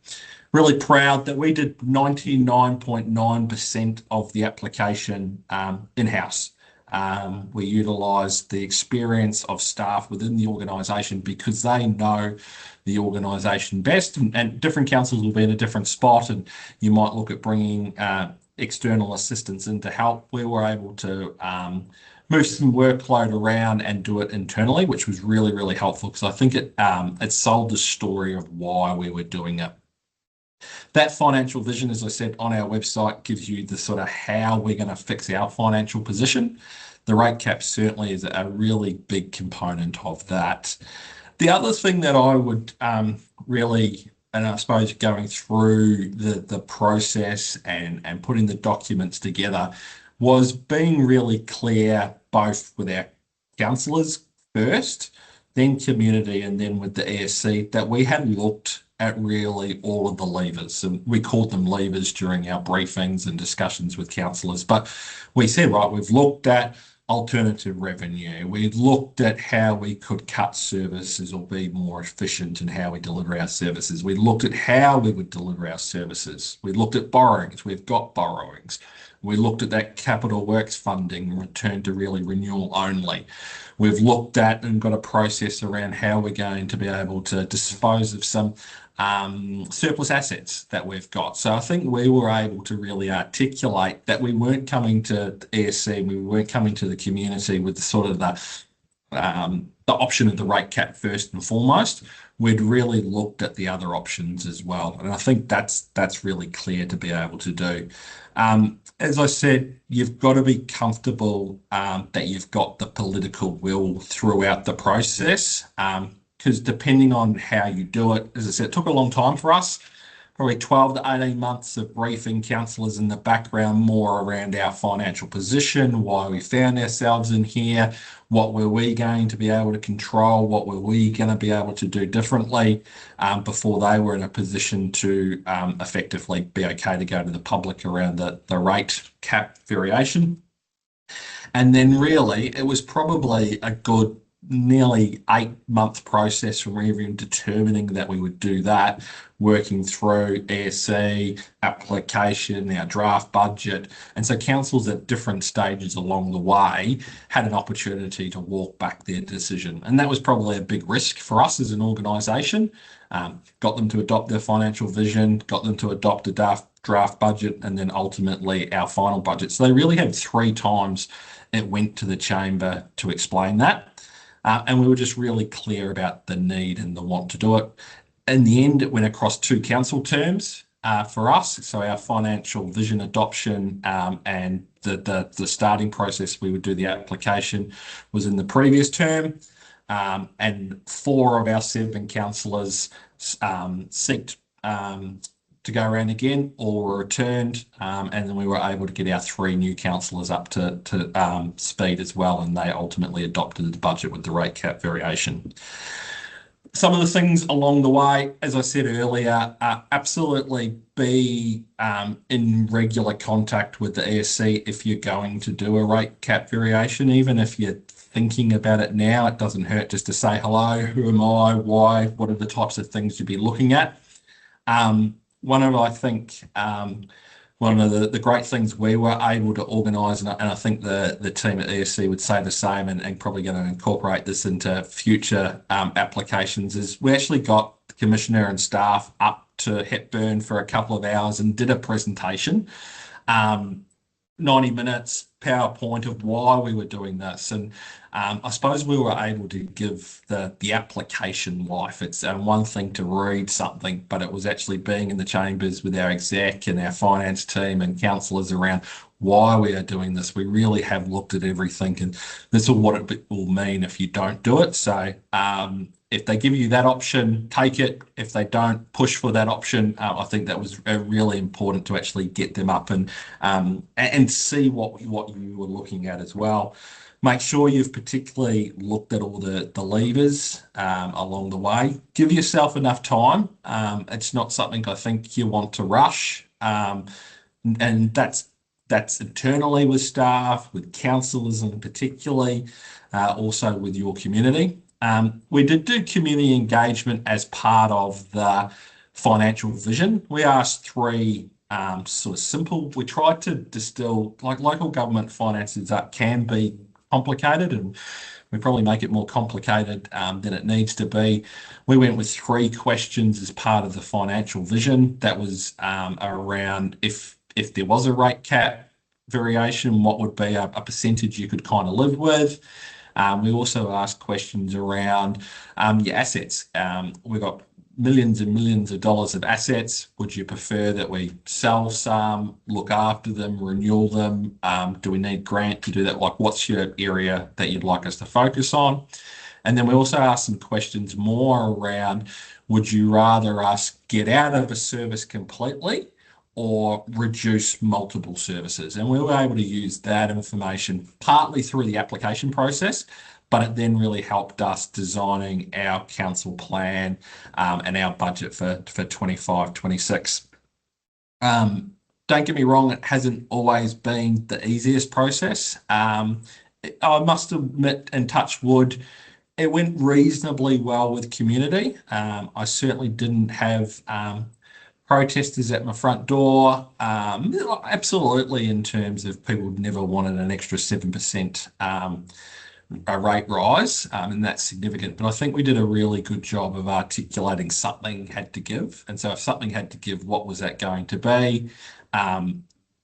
Really proud that we did 99.9% of the application in-house. We utilised the experience of staff within the organisation because they know the organisation best, and different councils will be in a different spot, and you might look at bringing external assistance in to help. We were able to move some workload around and do it internally, which was really, really helpful because I think it sold the story of why we were doing it. That financial vision, as I said, on our website gives you the sort of how we're going to fix our financial position. The rate cap certainly is a really big component of that. The other thing that I would really, and I suppose going through the process and putting the documents together, was being really clear both with our councillors first, then community, and then with the ESC, that we had looked at really all of the levers, and we called them levers during our briefings and discussions with councillors. But we said, right, we've looked at alternative revenue. We looked at how we could cut services or be more efficient in how we deliver our services. We looked at how we would deliver our services. We looked at borrowings. We've got borrowings. We looked at that capital works funding return to really renewal only. We've looked at and got a process around how we're going to be able to dispose of some surplus assets that we've got. So I think we were able to really articulate that we weren't coming to ESC, we weren't coming to the community with the sort of the option of the rate cap first and foremost. We'd really looked at the other options as well, and I think that's really clear to be able to do. As I said, you've got to be comfortable that you've got the political will throughout the process, because depending on how you do it, as I said, it took a long time for us, probably 12 to 18 months of briefing councillors in the background more around our financial position, why we found ourselves in here, what were we going to be able to control, what were we going to be able to do differently before they were in a position to effectively be okay to go to the public around the rate cap variation. And then really it was probably a good nearly 8-month process from even determining that we would do that, working through ESC, application, our draft budget. And so councils at different stages along the way had an opportunity to walk back their decision. And that was probably a big risk for us as an organisation. Got them to adopt their financial vision, got them to adopt a draft budget, and then ultimately our final budget. So they really had 3 times it went to the chamber to explain that. And we were just really clear about the need and the want to do it. In the end, it went across 2 council terms for us. So our financial vision adoption and the starting process, we would do the application, was in the previous term. And 4 of our 7 councillors seeked to go around again, all were returned, and then we were able to get our 3 new councillors up to speed as well, and they ultimately adopted the budget with the rate cap variation. Some of the things along the way, as I said earlier, absolutely be in regular contact with the ESC if you're going to do a rate cap variation. Even if you're thinking about it now, it doesn't hurt just to say hello, who am I, why, what are the types of things you'd be looking at. One of the great things we were able to organise, and I think the team at ESC would say the same, and probably going to incorporate this into future applications, is we actually got the Commissioner and staff up to Hepburn for a couple of hours and did a presentation, 90 minutes, PowerPoint of why we were doing this. And I suppose we were able to give the application life. It's one thing to read something, but it was actually being in the chambers with our exec and our finance team and councillors around why we are doing this. We really have looked at everything, and this is what it will mean if you don't do it. So if they give you that option, take it. If they don't, push for that option. I think that was really important to actually get them up and see what you were looking at as well. Make sure you've particularly looked at all the levers along the way. Give yourself enough time. It's not something I think you want to rush. And that's internally with staff, with councillors in particularly, also with your community. We did do community engagement as part of the financial vision. We asked three sort of simple, we tried to distill, like local government finances can be complicated, and we probably make it more complicated than it needs to be. We went with 3 questions as part of the financial vision. That was around if there was a rate cap variation, what would be a percentage you could kind of live with. We also asked questions around your assets. We've got millions and millions of dollars of assets. Would you prefer that we sell some, look after them, renew them? Do we need grant to do that? Like, what's your area that you'd like us to focus on? And then we also asked some questions more around, would you rather us get out of a service completely or reduce multiple services? And we were able to use that information partly through the application process, but it then really helped us designing our council plan and our budget for 25-26. Don't get me wrong, it hasn't always been the easiest process. I must admit, and touch wood, it went reasonably well with community. I certainly didn't have protesters at my front door. Absolutely, in terms of people never wanted an extra 7% a rate rise, and that's significant. But I think we did a really good job of articulating something had to give. And so if something had to give, what was that going to be?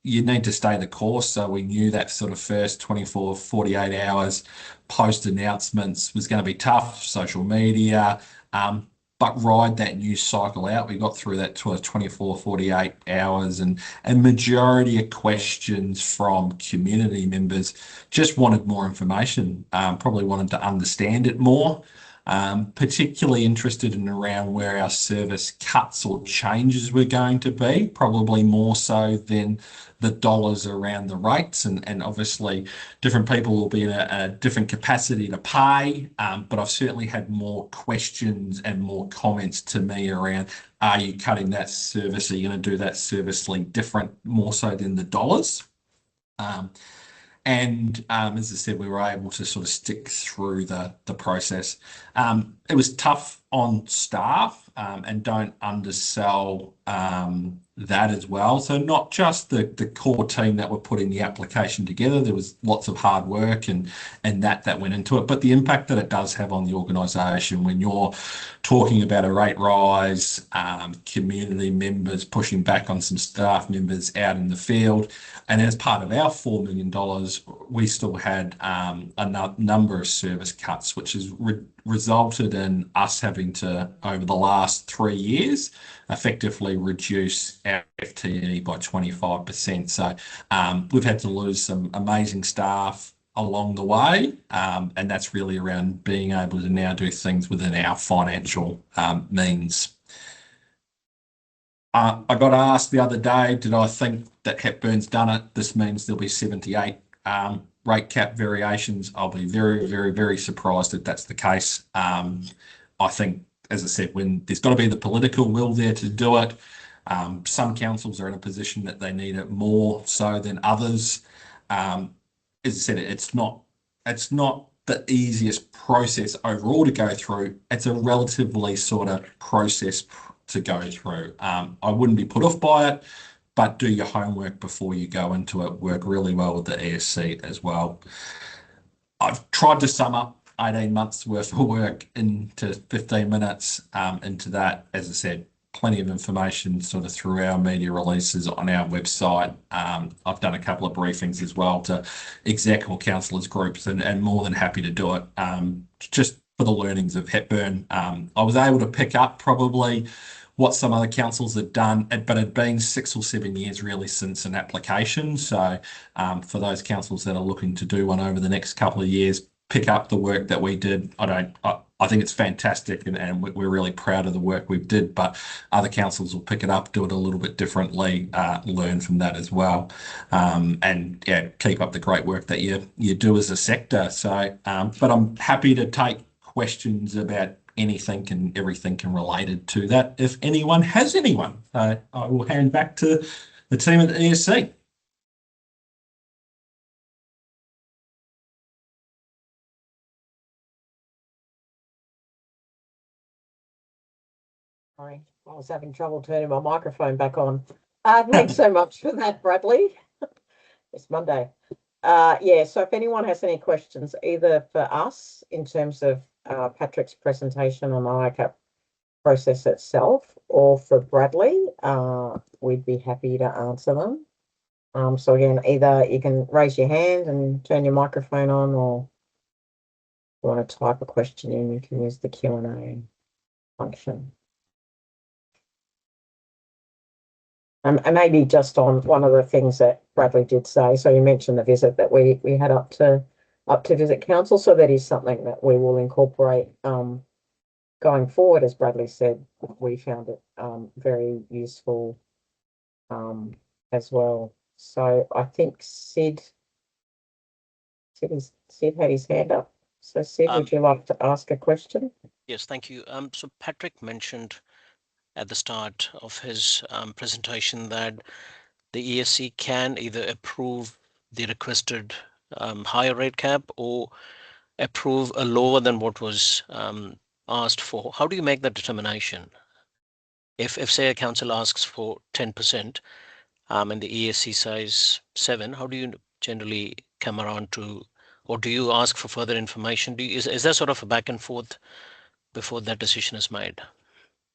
You need to stay the course. So we knew that sort of first 24, 48 hours post announcements was going to be tough, social media, but ride that news cycle out. We got through that to 24, 48 hours, and majority of questions from community members just wanted more information, probably wanted to understand it more, particularly interested in around where our service cuts or changes were going to be, probably more so than the dollars around the rates. And obviously different people will be in a different capacity to pay, but I've certainly had more questions and more comments to me around, are you cutting that service? Are you going to do that service link different, more so than the dollars? And as I said, we were able to sort of stick through the process. It was tough on staff, and don't undersell that as well. So not just the core team that were putting the application together, there was lots of hard work and that went into it, but the impact that it does have on the organisation when you're talking about a rate rise, community members pushing back on some staff members out in the field. And as part of our $4 million, we still had a number of service cuts, which has resulted in us having to, over the last 3 years, effectively reduce our FTE by 25%. So we've had to lose some amazing staff along the way, and that's really around being able to now do things within our financial means. I got asked the other day, did I think that Hepburn's done it? This means there'll be 78 rate cap variations. I'll be very, very, very surprised if that's the case. I think, as I said, when there's got to be the political will there to do it. Some councils are in a position that they need it more so than others. As I said, it's not the easiest process overall to go through. It's a relatively sort of process to go through. I wouldn't be put off by it, but do your homework before you go into it. Work really well with the ESC as well. I've tried to sum up 18 months worth of work into 15 minutes into that. As I said, plenty of information sort of through our media releases on our website. I've done a couple of briefings as well to exec or councillors groups, and more than happy to do it. Just for the learnings of Hepburn, I was able to pick up probably what some other councils had done, but it had been 6 or 7 years really since an application. So for those councils that are looking to do one over the next couple of years, pick up the work that we did. I I think it's fantastic, and we're really proud of the work we've did, but other councils will pick it up, do it a little bit differently, learn from that as well, and yeah, keep up the great work that you do as a sector. So, but I'm happy to take questions about anything and everything and related to that if anyone has anyone. I will hand back to the team at the ESC. Sorry, I was having trouble turning my microphone back on. Thanks so much for that, Bradley. It's Monday. Yeah, so if anyone has any questions, either for us in terms of Patrick's presentation on the ICAP process itself, or for Bradley, we'd be happy to answer them. So again, either you can raise your hand and turn your microphone on, or if you want to type a question in, you can use the Q&A function. And maybe just on one of the things that Bradley did say, so you mentioned the visit that we had up to visit council, so that is something that we will incorporate going forward. As Bradley said, we found it very useful as well. So I think Sid had his hand up. So Sid, would you like to ask a question? Yes, thank you. So Patrick mentioned at the start of his presentation that the ESC can either approve the requested higher rate cap or approve a lower than what was asked for. How do you make that determination? If say a council asks for 10% and the ESC says 7, how do you generally come around to, or do you ask for further information? Is there sort of a back and forth before that decision is made?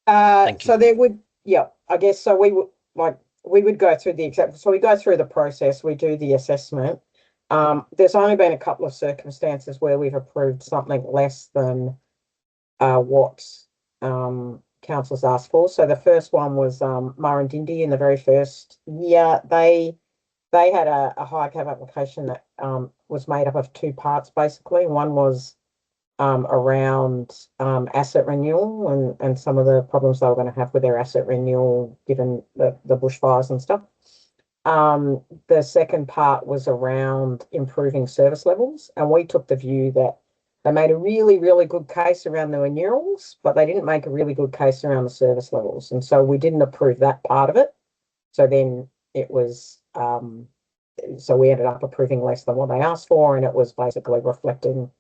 So there would, yeah, I guess so. We would go through the example. So we go through the process. We do the assessment. There's only been a couple of circumstances where we've approved something less than what council's asked for. So the first one was Murrindindi in the very first year. They had a high cap application that was made up of two parts basically. One was around asset renewal and some of the problems they were going to have with their asset renewal given the bushfires and stuff. The second part was around improving service levels, and we took the view that they made a really, really good case around the renewals, but they didn't make a really good case around the service levels, and so we didn't approve that part of it. So then it was so we ended up approving less than what they asked for, and it was basically reflecting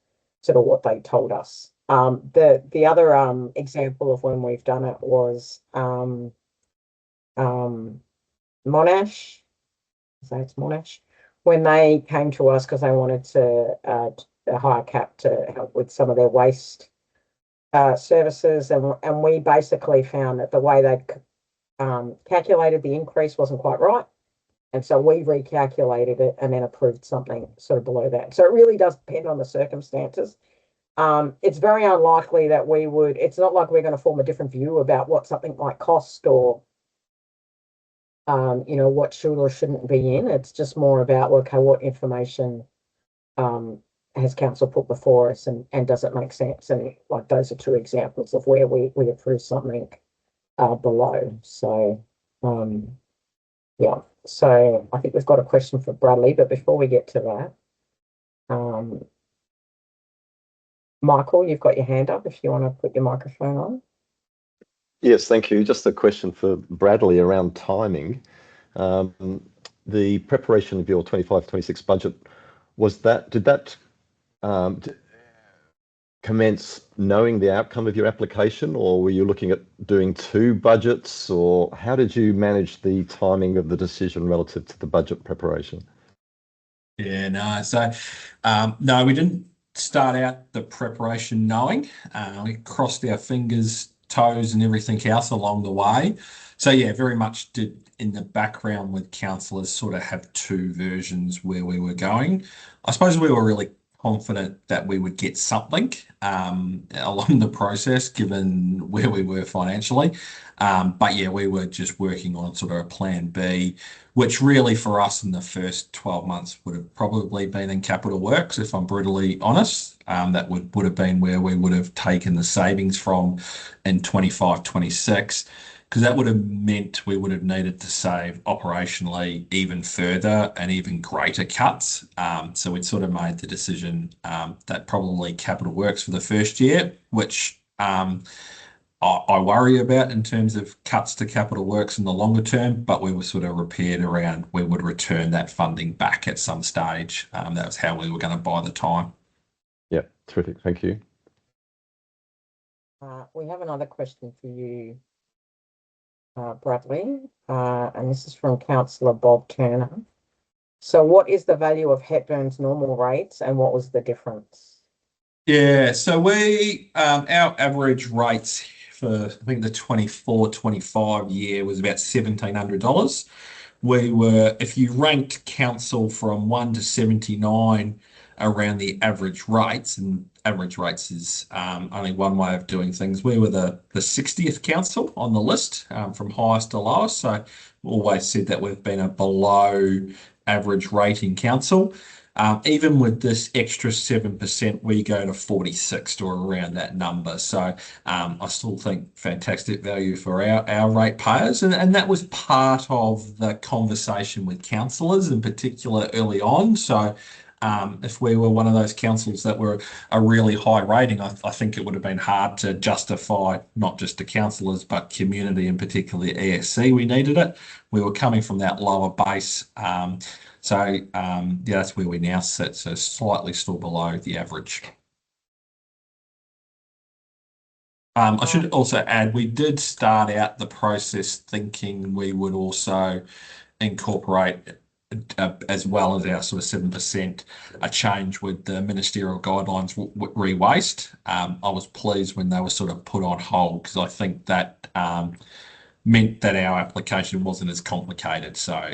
sort of what they told us. The other example of when we've done it was Monash. So it's Monash, when they came to us because they wanted to a higher cap to help with some of their waste services, and we basically found that the way they'd calculated the increase wasn't quite right. And so we recalculated it and then approved something sort of below that. So it really does depend on the circumstances. It's very unlikely that it's not like we're going to form a different view about what something might cost or, what should or shouldn't be in. It's just more about, okay, what information has council put before us and does it make sense? And like those are two examples of where we approve something below. So, yeah. So I think we've got a question for Bradley, but before we get to that, Michael, you've got your hand up if you want to put your microphone on. Yes, thank you. Just a question for Bradley around timing. The preparation of your 25-26 budget, did that commence knowing the outcome of your application, or were you looking at doing two budgets, or how did you manage the timing of the decision relative to the budget preparation? Yeah, no. So, no, we didn't start out the preparation knowing. We crossed our fingers, toes, and everything else along the way. So, yeah, very much did in the background with councillors sort of have two versions where we were going. I suppose we were really confident that we would get something along the process, given where we were financially. But yeah, we were just working on sort of a plan B, which really for us in the first 12 months would have probably been in capital works, if I'm brutally honest. That would have been where we would have taken the savings from in 25, 26, because that would have meant we would have needed to save operationally even further and even greater cuts. So we'd sort of made the decision that probably capital works for the first year, which I worry about in terms of cuts to capital works in the longer term, but we were sort of prepared around we would return that funding back at some stage. That was how we were going to buy the time. Yeah, terrific. Thank you. We have another question for you, Bradley, and this is from Councillor Bob Turner. So what is the value of Hepburn's normal rates and what was the difference? Yeah, so our average rates for, I think the 24-25 year was about $1,700. We were, if you ranked council from 1 to 79 around the average rates, and average rates is only one way of doing things, we were the 60th council on the list from highest to lowest. So always said that we've been a below average rating council. Even with this extra 7%, we go to 46 or around that number. So I still think fantastic value for our ratepayers. And that was part of the conversation with councillors in particular early on. So if we were one of those councils that were a really high rating, I think it would have been hard to justify not just to councillors, but community and particularly ESC. We needed it. We were coming from that lower base. So yeah, that's where we now sit. So slightly still below the average. I should also add, we did start out the process thinking we would also incorporate, as well as our sort of 7%, a change with the ministerial guidelines re-waste. I was pleased when they were sort of put on hold because I think that meant that our application wasn't as complicated. So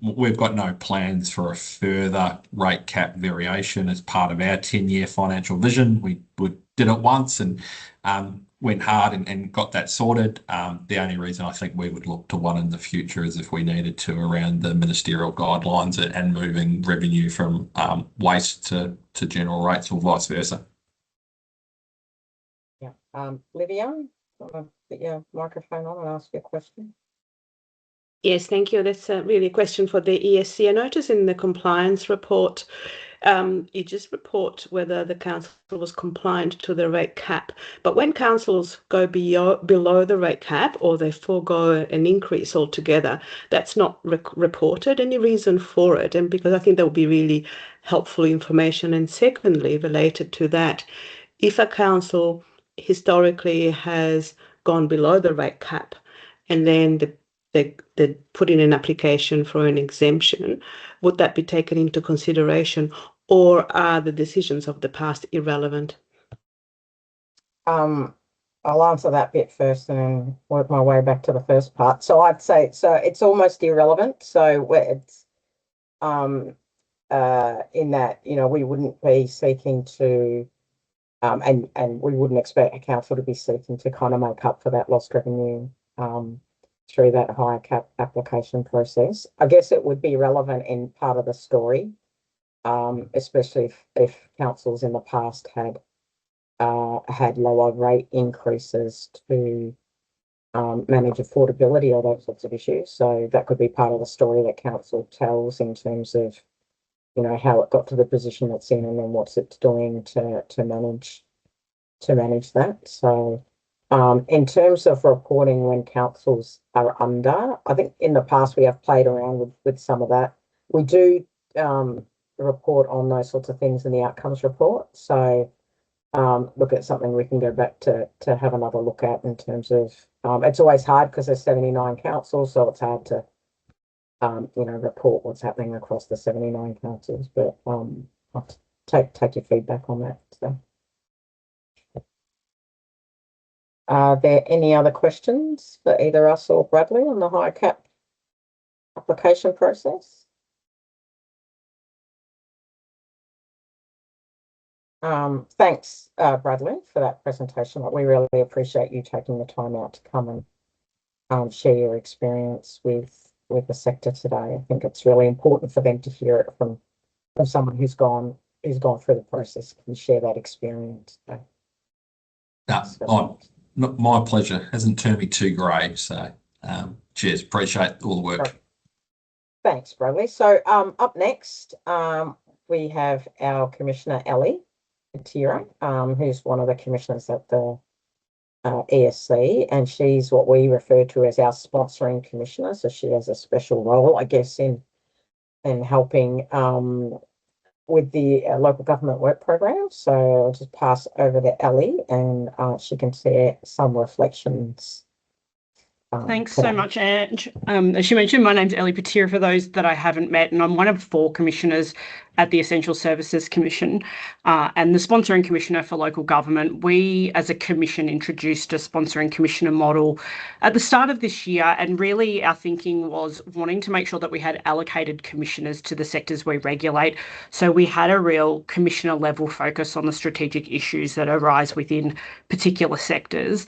we've got no plans for a further rate cap variation as part of our 10-year financial vision. We did it once and went hard and got that sorted. The only reason I think we would look to one in the future is if we needed to around the ministerial guidelines and moving revenue from waste to general rates or vice versa. Yeah. Lydia, put your microphone on and ask your question. Yes, thank you. That's really a question for the ESC. I noticed in the compliance report, you just report whether the council was compliant to the rate cap. But when councils go below the rate cap or they forego an increase altogether, that's not reported. Any reason for it? And because I think that would be really helpful information. And secondly, related to that, if a council historically has gone below the rate cap and then they put in an application for an exemption, would that be taken into consideration, or are the decisions of the past irrelevant? I'll answer that bit first and then work my way back to the first part. So I'd say it's almost irrelevant. So it's in that, we wouldn't be seeking to and we wouldn't expect a council to be seeking to kind of make up for that lost revenue through that higher cap application process. I guess it would be relevant in part of the story, especially if councils in the past had lower rate increases to manage affordability or those sorts of issues. So that could be part of the story that council tells in terms of, how it got to the position it's in and then what's it's doing to manage that. So in terms of reporting when councils are under, I think in the past we have played around with some of that. We do report on those sorts of things in the outcomes report. So look at something we can go back to have another look at in terms of, it's always hard because there's 79 councils, so it's hard to report what's happening across the 79 councils, but I'll take your feedback on that. So, are there any other questions for either us or Bradley on the higher cap application process? Thanks, Bradley, for that presentation. We really appreciate you taking the time out to come and share your experience with the sector today. I think it's really important for them to hear it from someone who's gone through the process and share that experience. No, my pleasure. Hasn't turned me too grey. So, cheers. Appreciate all the work. Right. Thanks, Bradley. So, up next, we have our Commissioner Elly Patira, who's one of the commissioners at the ESC, and she's what we refer to as our sponsoring commissioner. So she has a special role, I guess, in helping with the local government work program. So I'll just pass over to Elly, and she can share some reflections. Thanks so much, Ange. As she mentioned, my name's Elly Patira, for those that I haven't met, and I'm one of 4 commissioners at the Essential Services Commission and the sponsoring commissioner for local government. We, as a commission, introduced a sponsoring commissioner model at the start of this year, and really our thinking was wanting to make sure that we had allocated commissioners to the sectors we regulate. So we had a real commissioner level focus on the strategic issues that arise within particular sectors.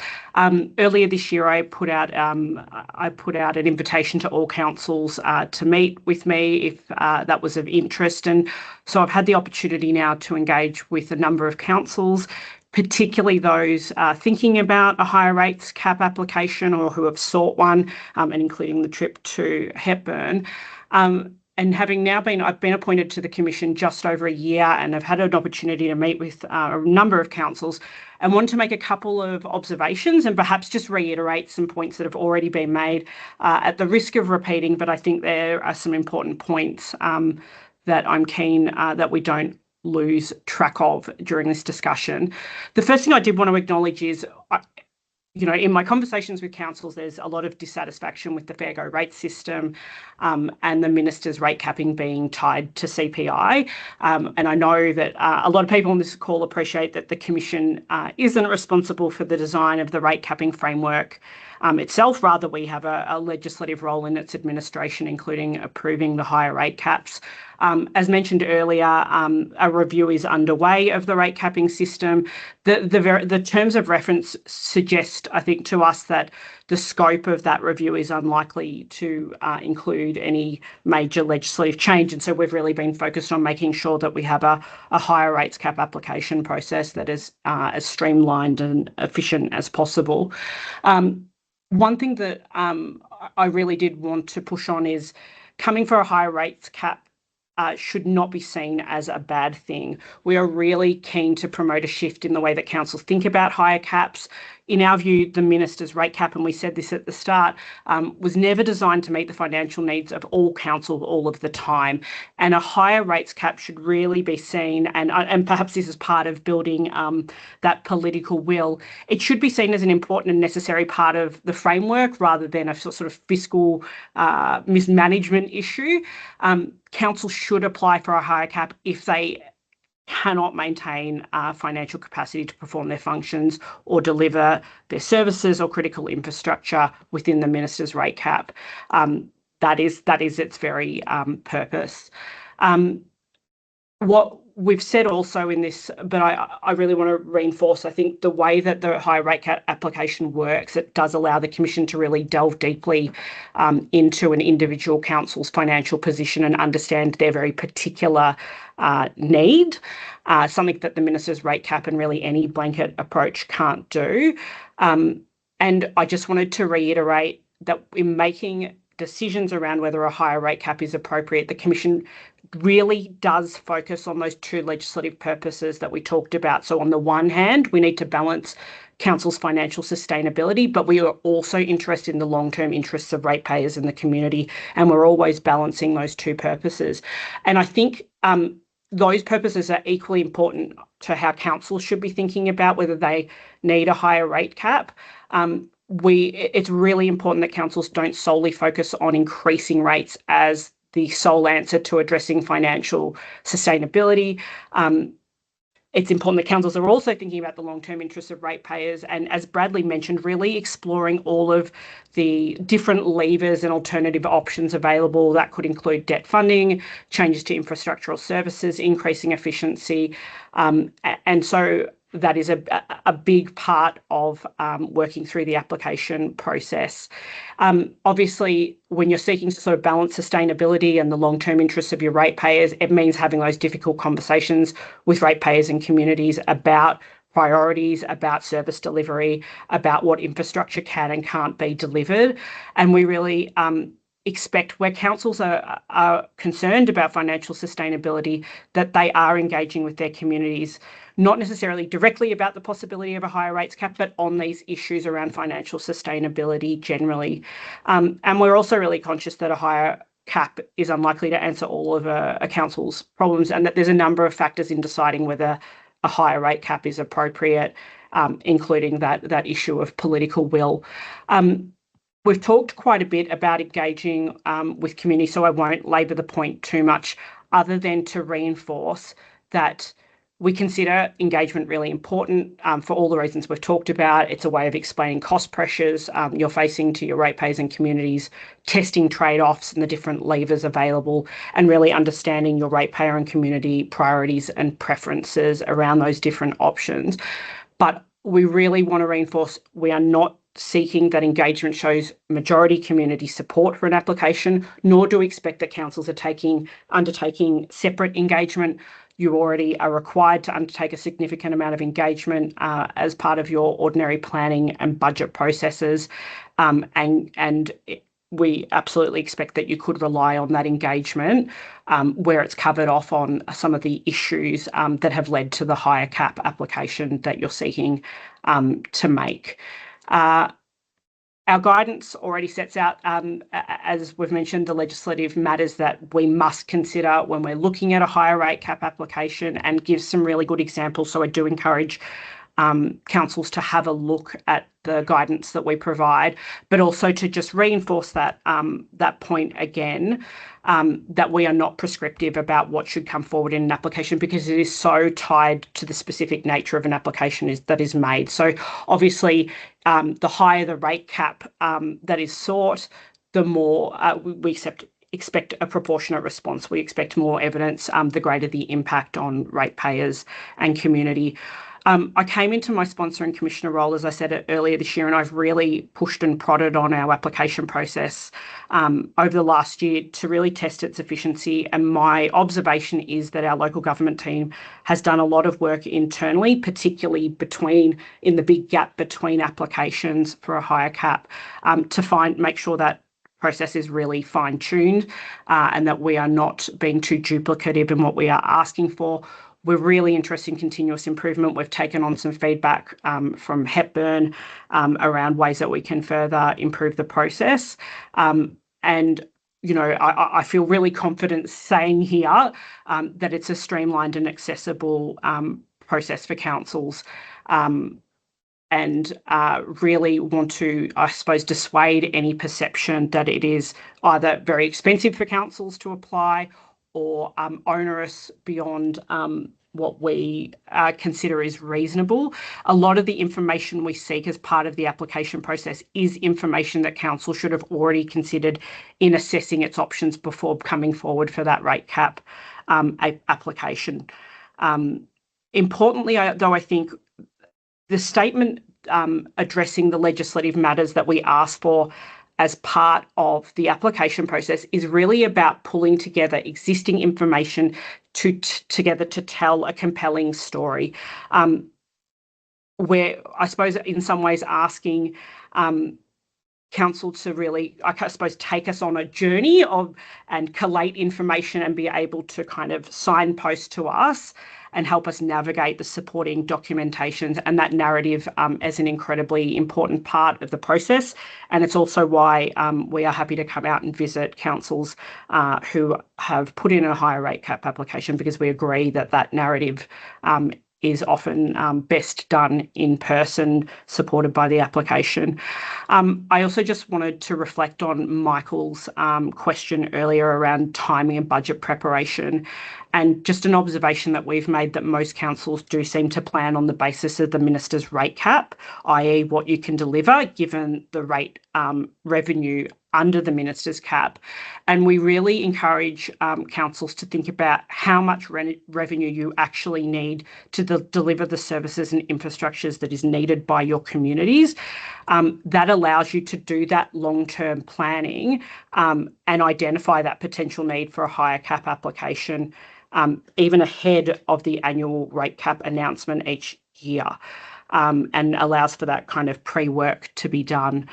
Earlier this year, I put out an invitation to all councils to meet with me if that was of interest. And so I've had the opportunity now to engage with a number of councils, particularly those thinking about a higher rates cap application or who have sought one, and including the trip to Hepburn. And I've been appointed to the Commission just over a year, and I've had an opportunity to meet with a number of councils and want to make a couple of observations and perhaps just reiterate some points that have already been made at the risk of repeating, but I think there are some important points that I'm keen that we don't lose track of during this discussion. The first thing I did want to acknowledge is in my conversations with councils, there's a lot of dissatisfaction with the fair go rate system and the minister's rate capping being tied to CPI. And I know that a lot of people on this call appreciate that the Commission isn't responsible for the design of the rate capping framework itself. Rather, we have a legislative role in its administration, including approving the higher rate caps. As mentioned earlier, a review is underway of the rate capping system. The terms of reference suggest, I think, to us that the scope of that review is unlikely to include any major legislative change. And so we've really been focused on making sure that we have a higher rates cap application process that is as streamlined and efficient as possible. One thing that I really did want to push on is coming for a higher rates cap should not be seen as a bad thing. We are really keen to promote a shift in the way that councils think about higher caps. In our view, the minister's rate cap, and we said this at the start, was never designed to meet the financial needs of all councils all of the time. And a higher rates cap should really be seen, and perhaps this is part of building that political will. It should be seen as an important and necessary part of the framework rather than a sort of fiscal mismanagement issue. Councils should apply for a higher cap if they cannot maintain financial capacity to perform their functions or deliver their services or critical infrastructure within the minister's rate cap. That is its very purpose. What we've said also in this, but I really want to reinforce, I think the way that the high rate cap application works, it does allow the Commission to really delve deeply into an individual council's financial position and understand their very particular need, something that the minister's rate cap and really any blanket approach can't do. And I just wanted to reiterate that in making decisions around whether a higher rate cap is appropriate, the Commission really does focus on those 2 legislative purposes that we talked about. So on the one hand, we need to balance council's financial sustainability, but we are also interested in the long-term interests of ratepayers in the community, and we're always balancing those 2 purposes. And I think those purposes are equally important to how councils should be thinking about whether they need a higher rate cap. It's really important that councils don't solely focus on increasing rates as the sole answer to addressing financial sustainability. it's important that councils are also thinking about the long-term interests of ratepayers, and as Bradley mentioned, really exploring all of the different levers and alternative options available. That could include debt funding, changes to infrastructural services, increasing efficiency, and so that is a big part of working through the application process. Obviously, when you're seeking to sort of balance sustainability and the long-term interests of your ratepayers, it means having those difficult conversations with ratepayers and communities about priorities, about service delivery, about what infrastructure can and can't be delivered. And we really expect, where councils are concerned about financial sustainability, that they are engaging with their communities, not necessarily directly about the possibility of a higher rates cap, but on these issues around financial sustainability generally. And we're also really conscious that a higher cap is unlikely to answer all of a council's problems, and that there's a number of factors in deciding whether a higher rate cap is appropriate, including that issue of political will. We've talked quite a bit about engaging with community, so I won't labour the point too much, other than to reinforce that we consider engagement really important for all the reasons we've talked about. It's a way of explaining cost pressures you're facing to your ratepayers and communities, testing trade-offs and the different levers available, and really understanding your ratepayer and community priorities and preferences around those different options. But we really want to reinforce we are not seeking that engagement shows majority community support for an application, nor do we expect that councils are undertaking separate engagement. You already are required to undertake a significant amount of engagement as part of your ordinary planning and budget processes, and we absolutely expect that you could rely on that engagement where it's covered off on some of the issues that have led to the higher cap application that you're seeking to make. Our guidance already sets out, as we've mentioned, the legislative matters that we must consider when we're looking at a higher rate cap application, and gives some really good examples. So I do encourage councils to have a look at the guidance that we provide, but also to just reinforce that point again, that we are not prescriptive about what should come forward in an application, because it is so tied to the specific nature of an application that is made. So obviously, the higher the rate cap that is sought, the more we expect a proportionate response. We expect more evidence, the greater the impact on ratepayers and community. I came into my sponsor and commissioner role, as I said earlier this year, and I've really pushed and prodded on our application process over the last year to really test its efficiency. And my observation is that our local government team has done a lot of work internally, particularly in the big gap between applications for a higher cap, to make sure that process is really fine-tuned and that we are not being too duplicative in what we are asking for. We're really interested in continuous improvement. We've taken on some feedback from Hepburn around ways that we can further improve the process. And, you know, I feel really confident saying here that it's a streamlined and accessible process for councils, and really want to, I suppose, dissuade any perception that it is either very expensive for councils to apply or onerous beyond what we consider is reasonable. A lot of the information we seek as part of the application process is information that council should have already considered in assessing its options before coming forward for that rate cap application. Importantly, though, I think the statement addressing the legislative matters that we ask for as part of the application process is really about pulling together existing information together to tell a compelling story. Where I suppose in some ways asking council to really, I suppose, take us on a journey and collate information and be able to kind of signpost to us and help us navigate the supporting documentations and that narrative as an incredibly important part of the process. And it's also why we are happy to come out and visit councils who have put in a higher rate cap application, because we agree that that narrative is often best done in person, supported by the application. I also just wanted to reflect on Michael's question earlier around timing and budget preparation. And just an observation that we've made that most councils do seem to plan on the basis of the minister's rate cap, i.e. what you can deliver given the rate revenue under the minister's cap. And we really encourage councils to think about how much revenue you actually need to deliver the services and infrastructures that is needed by your communities. That allows you to do that long-term planning and identify that potential need for a higher cap application even ahead of the annual rate cap announcement each year, and allows for that kind of pre-work to be done.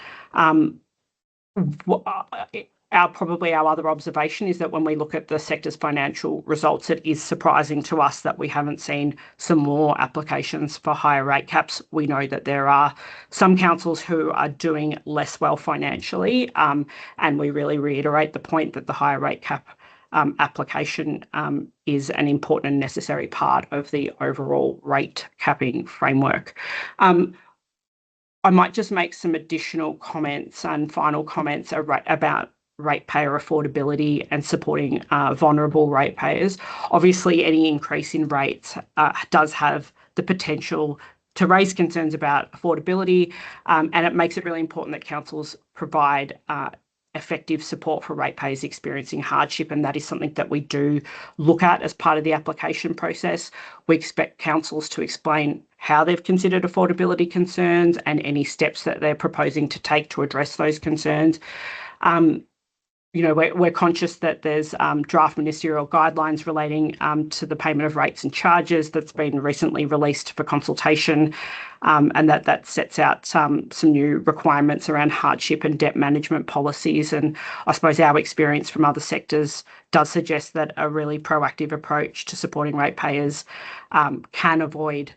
Probably our other observation is that when we look at the sector's financial results, it is surprising to us that we haven't seen some more applications for higher rate caps. We know that there are some councils who are doing less well financially, and we really reiterate the point that the higher rate cap application is an important and necessary part of the overall rate capping framework. I might just make some additional comments and final comments about ratepayer affordability and supporting vulnerable ratepayers. Obviously, any increase in rates does have the potential to raise concerns about affordability, and it makes it really important that councils provide effective support for ratepayers experiencing hardship, and that is something that we do look at as part of the application process. We expect councils to explain how they've considered affordability concerns and any steps that they're proposing to take to address those concerns. We're conscious that there's draft ministerial guidelines relating to the payment of rates and charges that's been recently released for consultation, and that sets out some new requirements around hardship and debt management policies. And I suppose our experience from other sectors does suggest that a really proactive approach to supporting ratepayers can avoid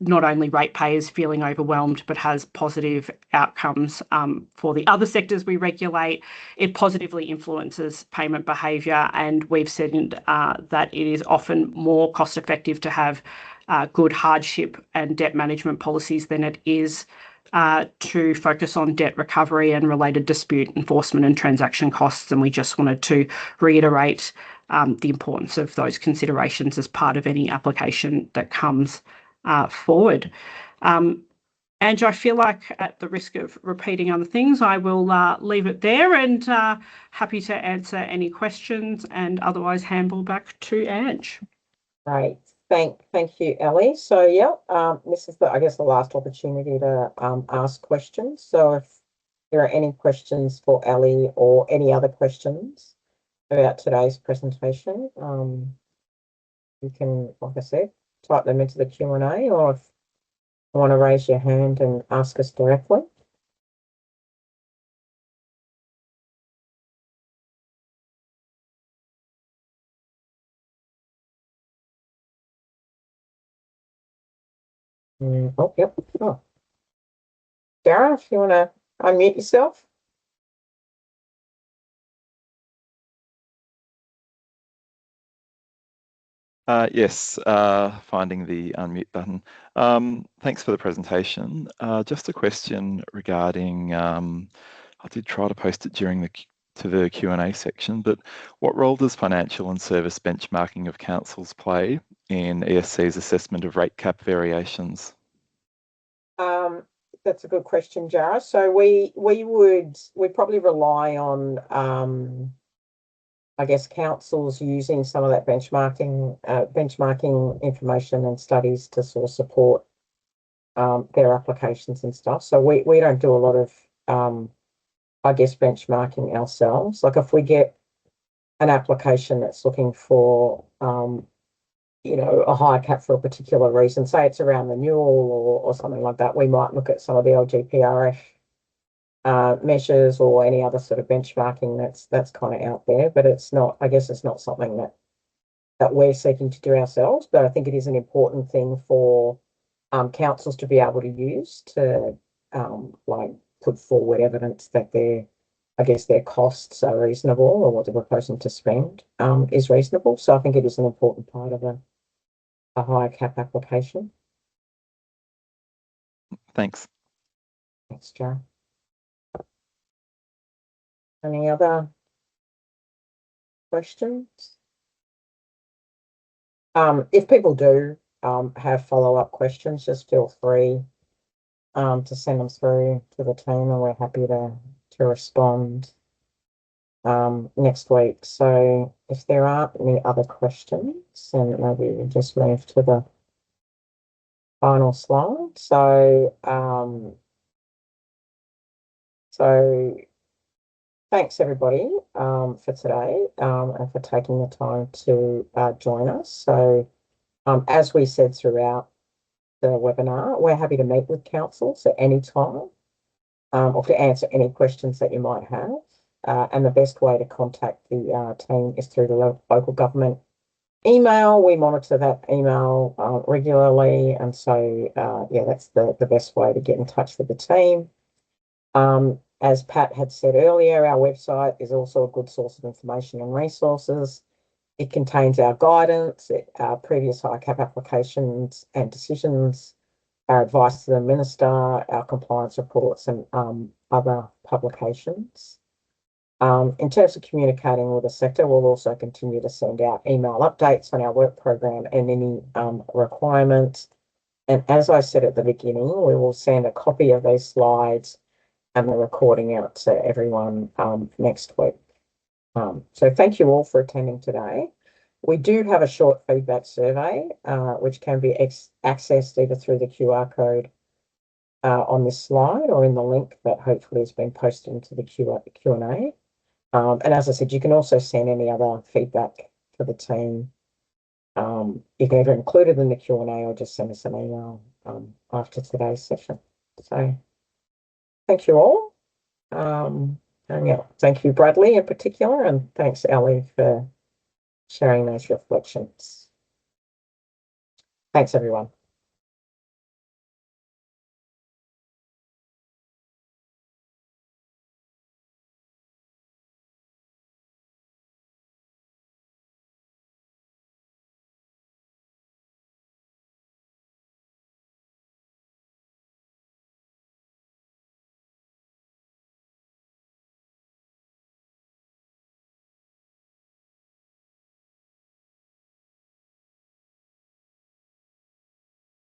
not only ratepayers feeling overwhelmed, but has positive outcomes for the other sectors we regulate. It positively influences payment behaviour, and we've said that it is often more cost effective to have good hardship and debt management policies than it is to focus on debt recovery and related dispute enforcement and transaction costs. And we just wanted to reiterate the importance of those considerations as part of any application that comes forward. Ange, I feel like at the risk of repeating other things, I will leave it there, and happy to answer any questions, and otherwise handball back to Ange. Great. Thank you, Elly. So yeah, this is I guess the last opportunity to ask questions. So if there are any questions for Elly or any other questions about today's presentation, you can, like I said, type them into the Q&A, or if you want to raise your hand and ask us directly. Oh, yep. Oh. Sarah, if you want to unmute yourself. Yes, finding the unmute button. Thanks for the presentation. Just a question regarding, I did try to post it during the Q&A section, but what role does financial and service benchmarking of councils play in ESC's assessment of rate cap variations? That's a good question, Jara. So we probably rely on I guess councils using some of that benchmarking information and studies to sort of support their applications and stuff. So we don't do a lot of I guess benchmarking ourselves. Like if we get an application that's looking for a higher cap for a particular reason, say it's around renewal or something like that, we might look at some of the LGPRF measures or any other sort of benchmarking that's kind of out there, but it's not something that we're seeking to do ourselves. But I think it is an important thing for councils to be able to use to put forward evidence that their costs are reasonable, or what they're proposing to spend is reasonable. So I think it is an important part of a higher cap application. Thanks. Thanks, Joe. Any other questions? If people do have follow-up questions, just feel free to send them through to the team, and we're happy to respond next week. So if there aren't any other questions, then maybe we'll just move to the final slide. So thanks everybody for today and for taking the time to join us. So as we said throughout the webinar, we're happy to meet with councils at any time or to answer any questions that you might have. And the best way to contact the team is through the local government email. We monitor that email regularly, and so yeah, that's the best way to get in touch with the team. As Pat had said earlier, our website is also a good source of information and resources. It contains our guidance, our previous HICAP applications and decisions, our advice to the Minister, our compliance reports, and other publications. In terms of communicating with the sector, we'll also continue to send out email updates on our work program and any requirements. And as I said at the beginning, we will send a copy of these slides and the recording out to everyone next week. So thank you all for attending today. We do have a short feedback survey, which can be accessed either through the QR code on this slide or in the link that hopefully has been posted into the Q&A. And as I said, you can also send any other feedback to the team. You can either include it in the Q&A or just send us an email after today's session. So thank you all. And yeah, thank you, Bradley, in particular, and thanks, Elly, for sharing those reflections. Thanks, everyone.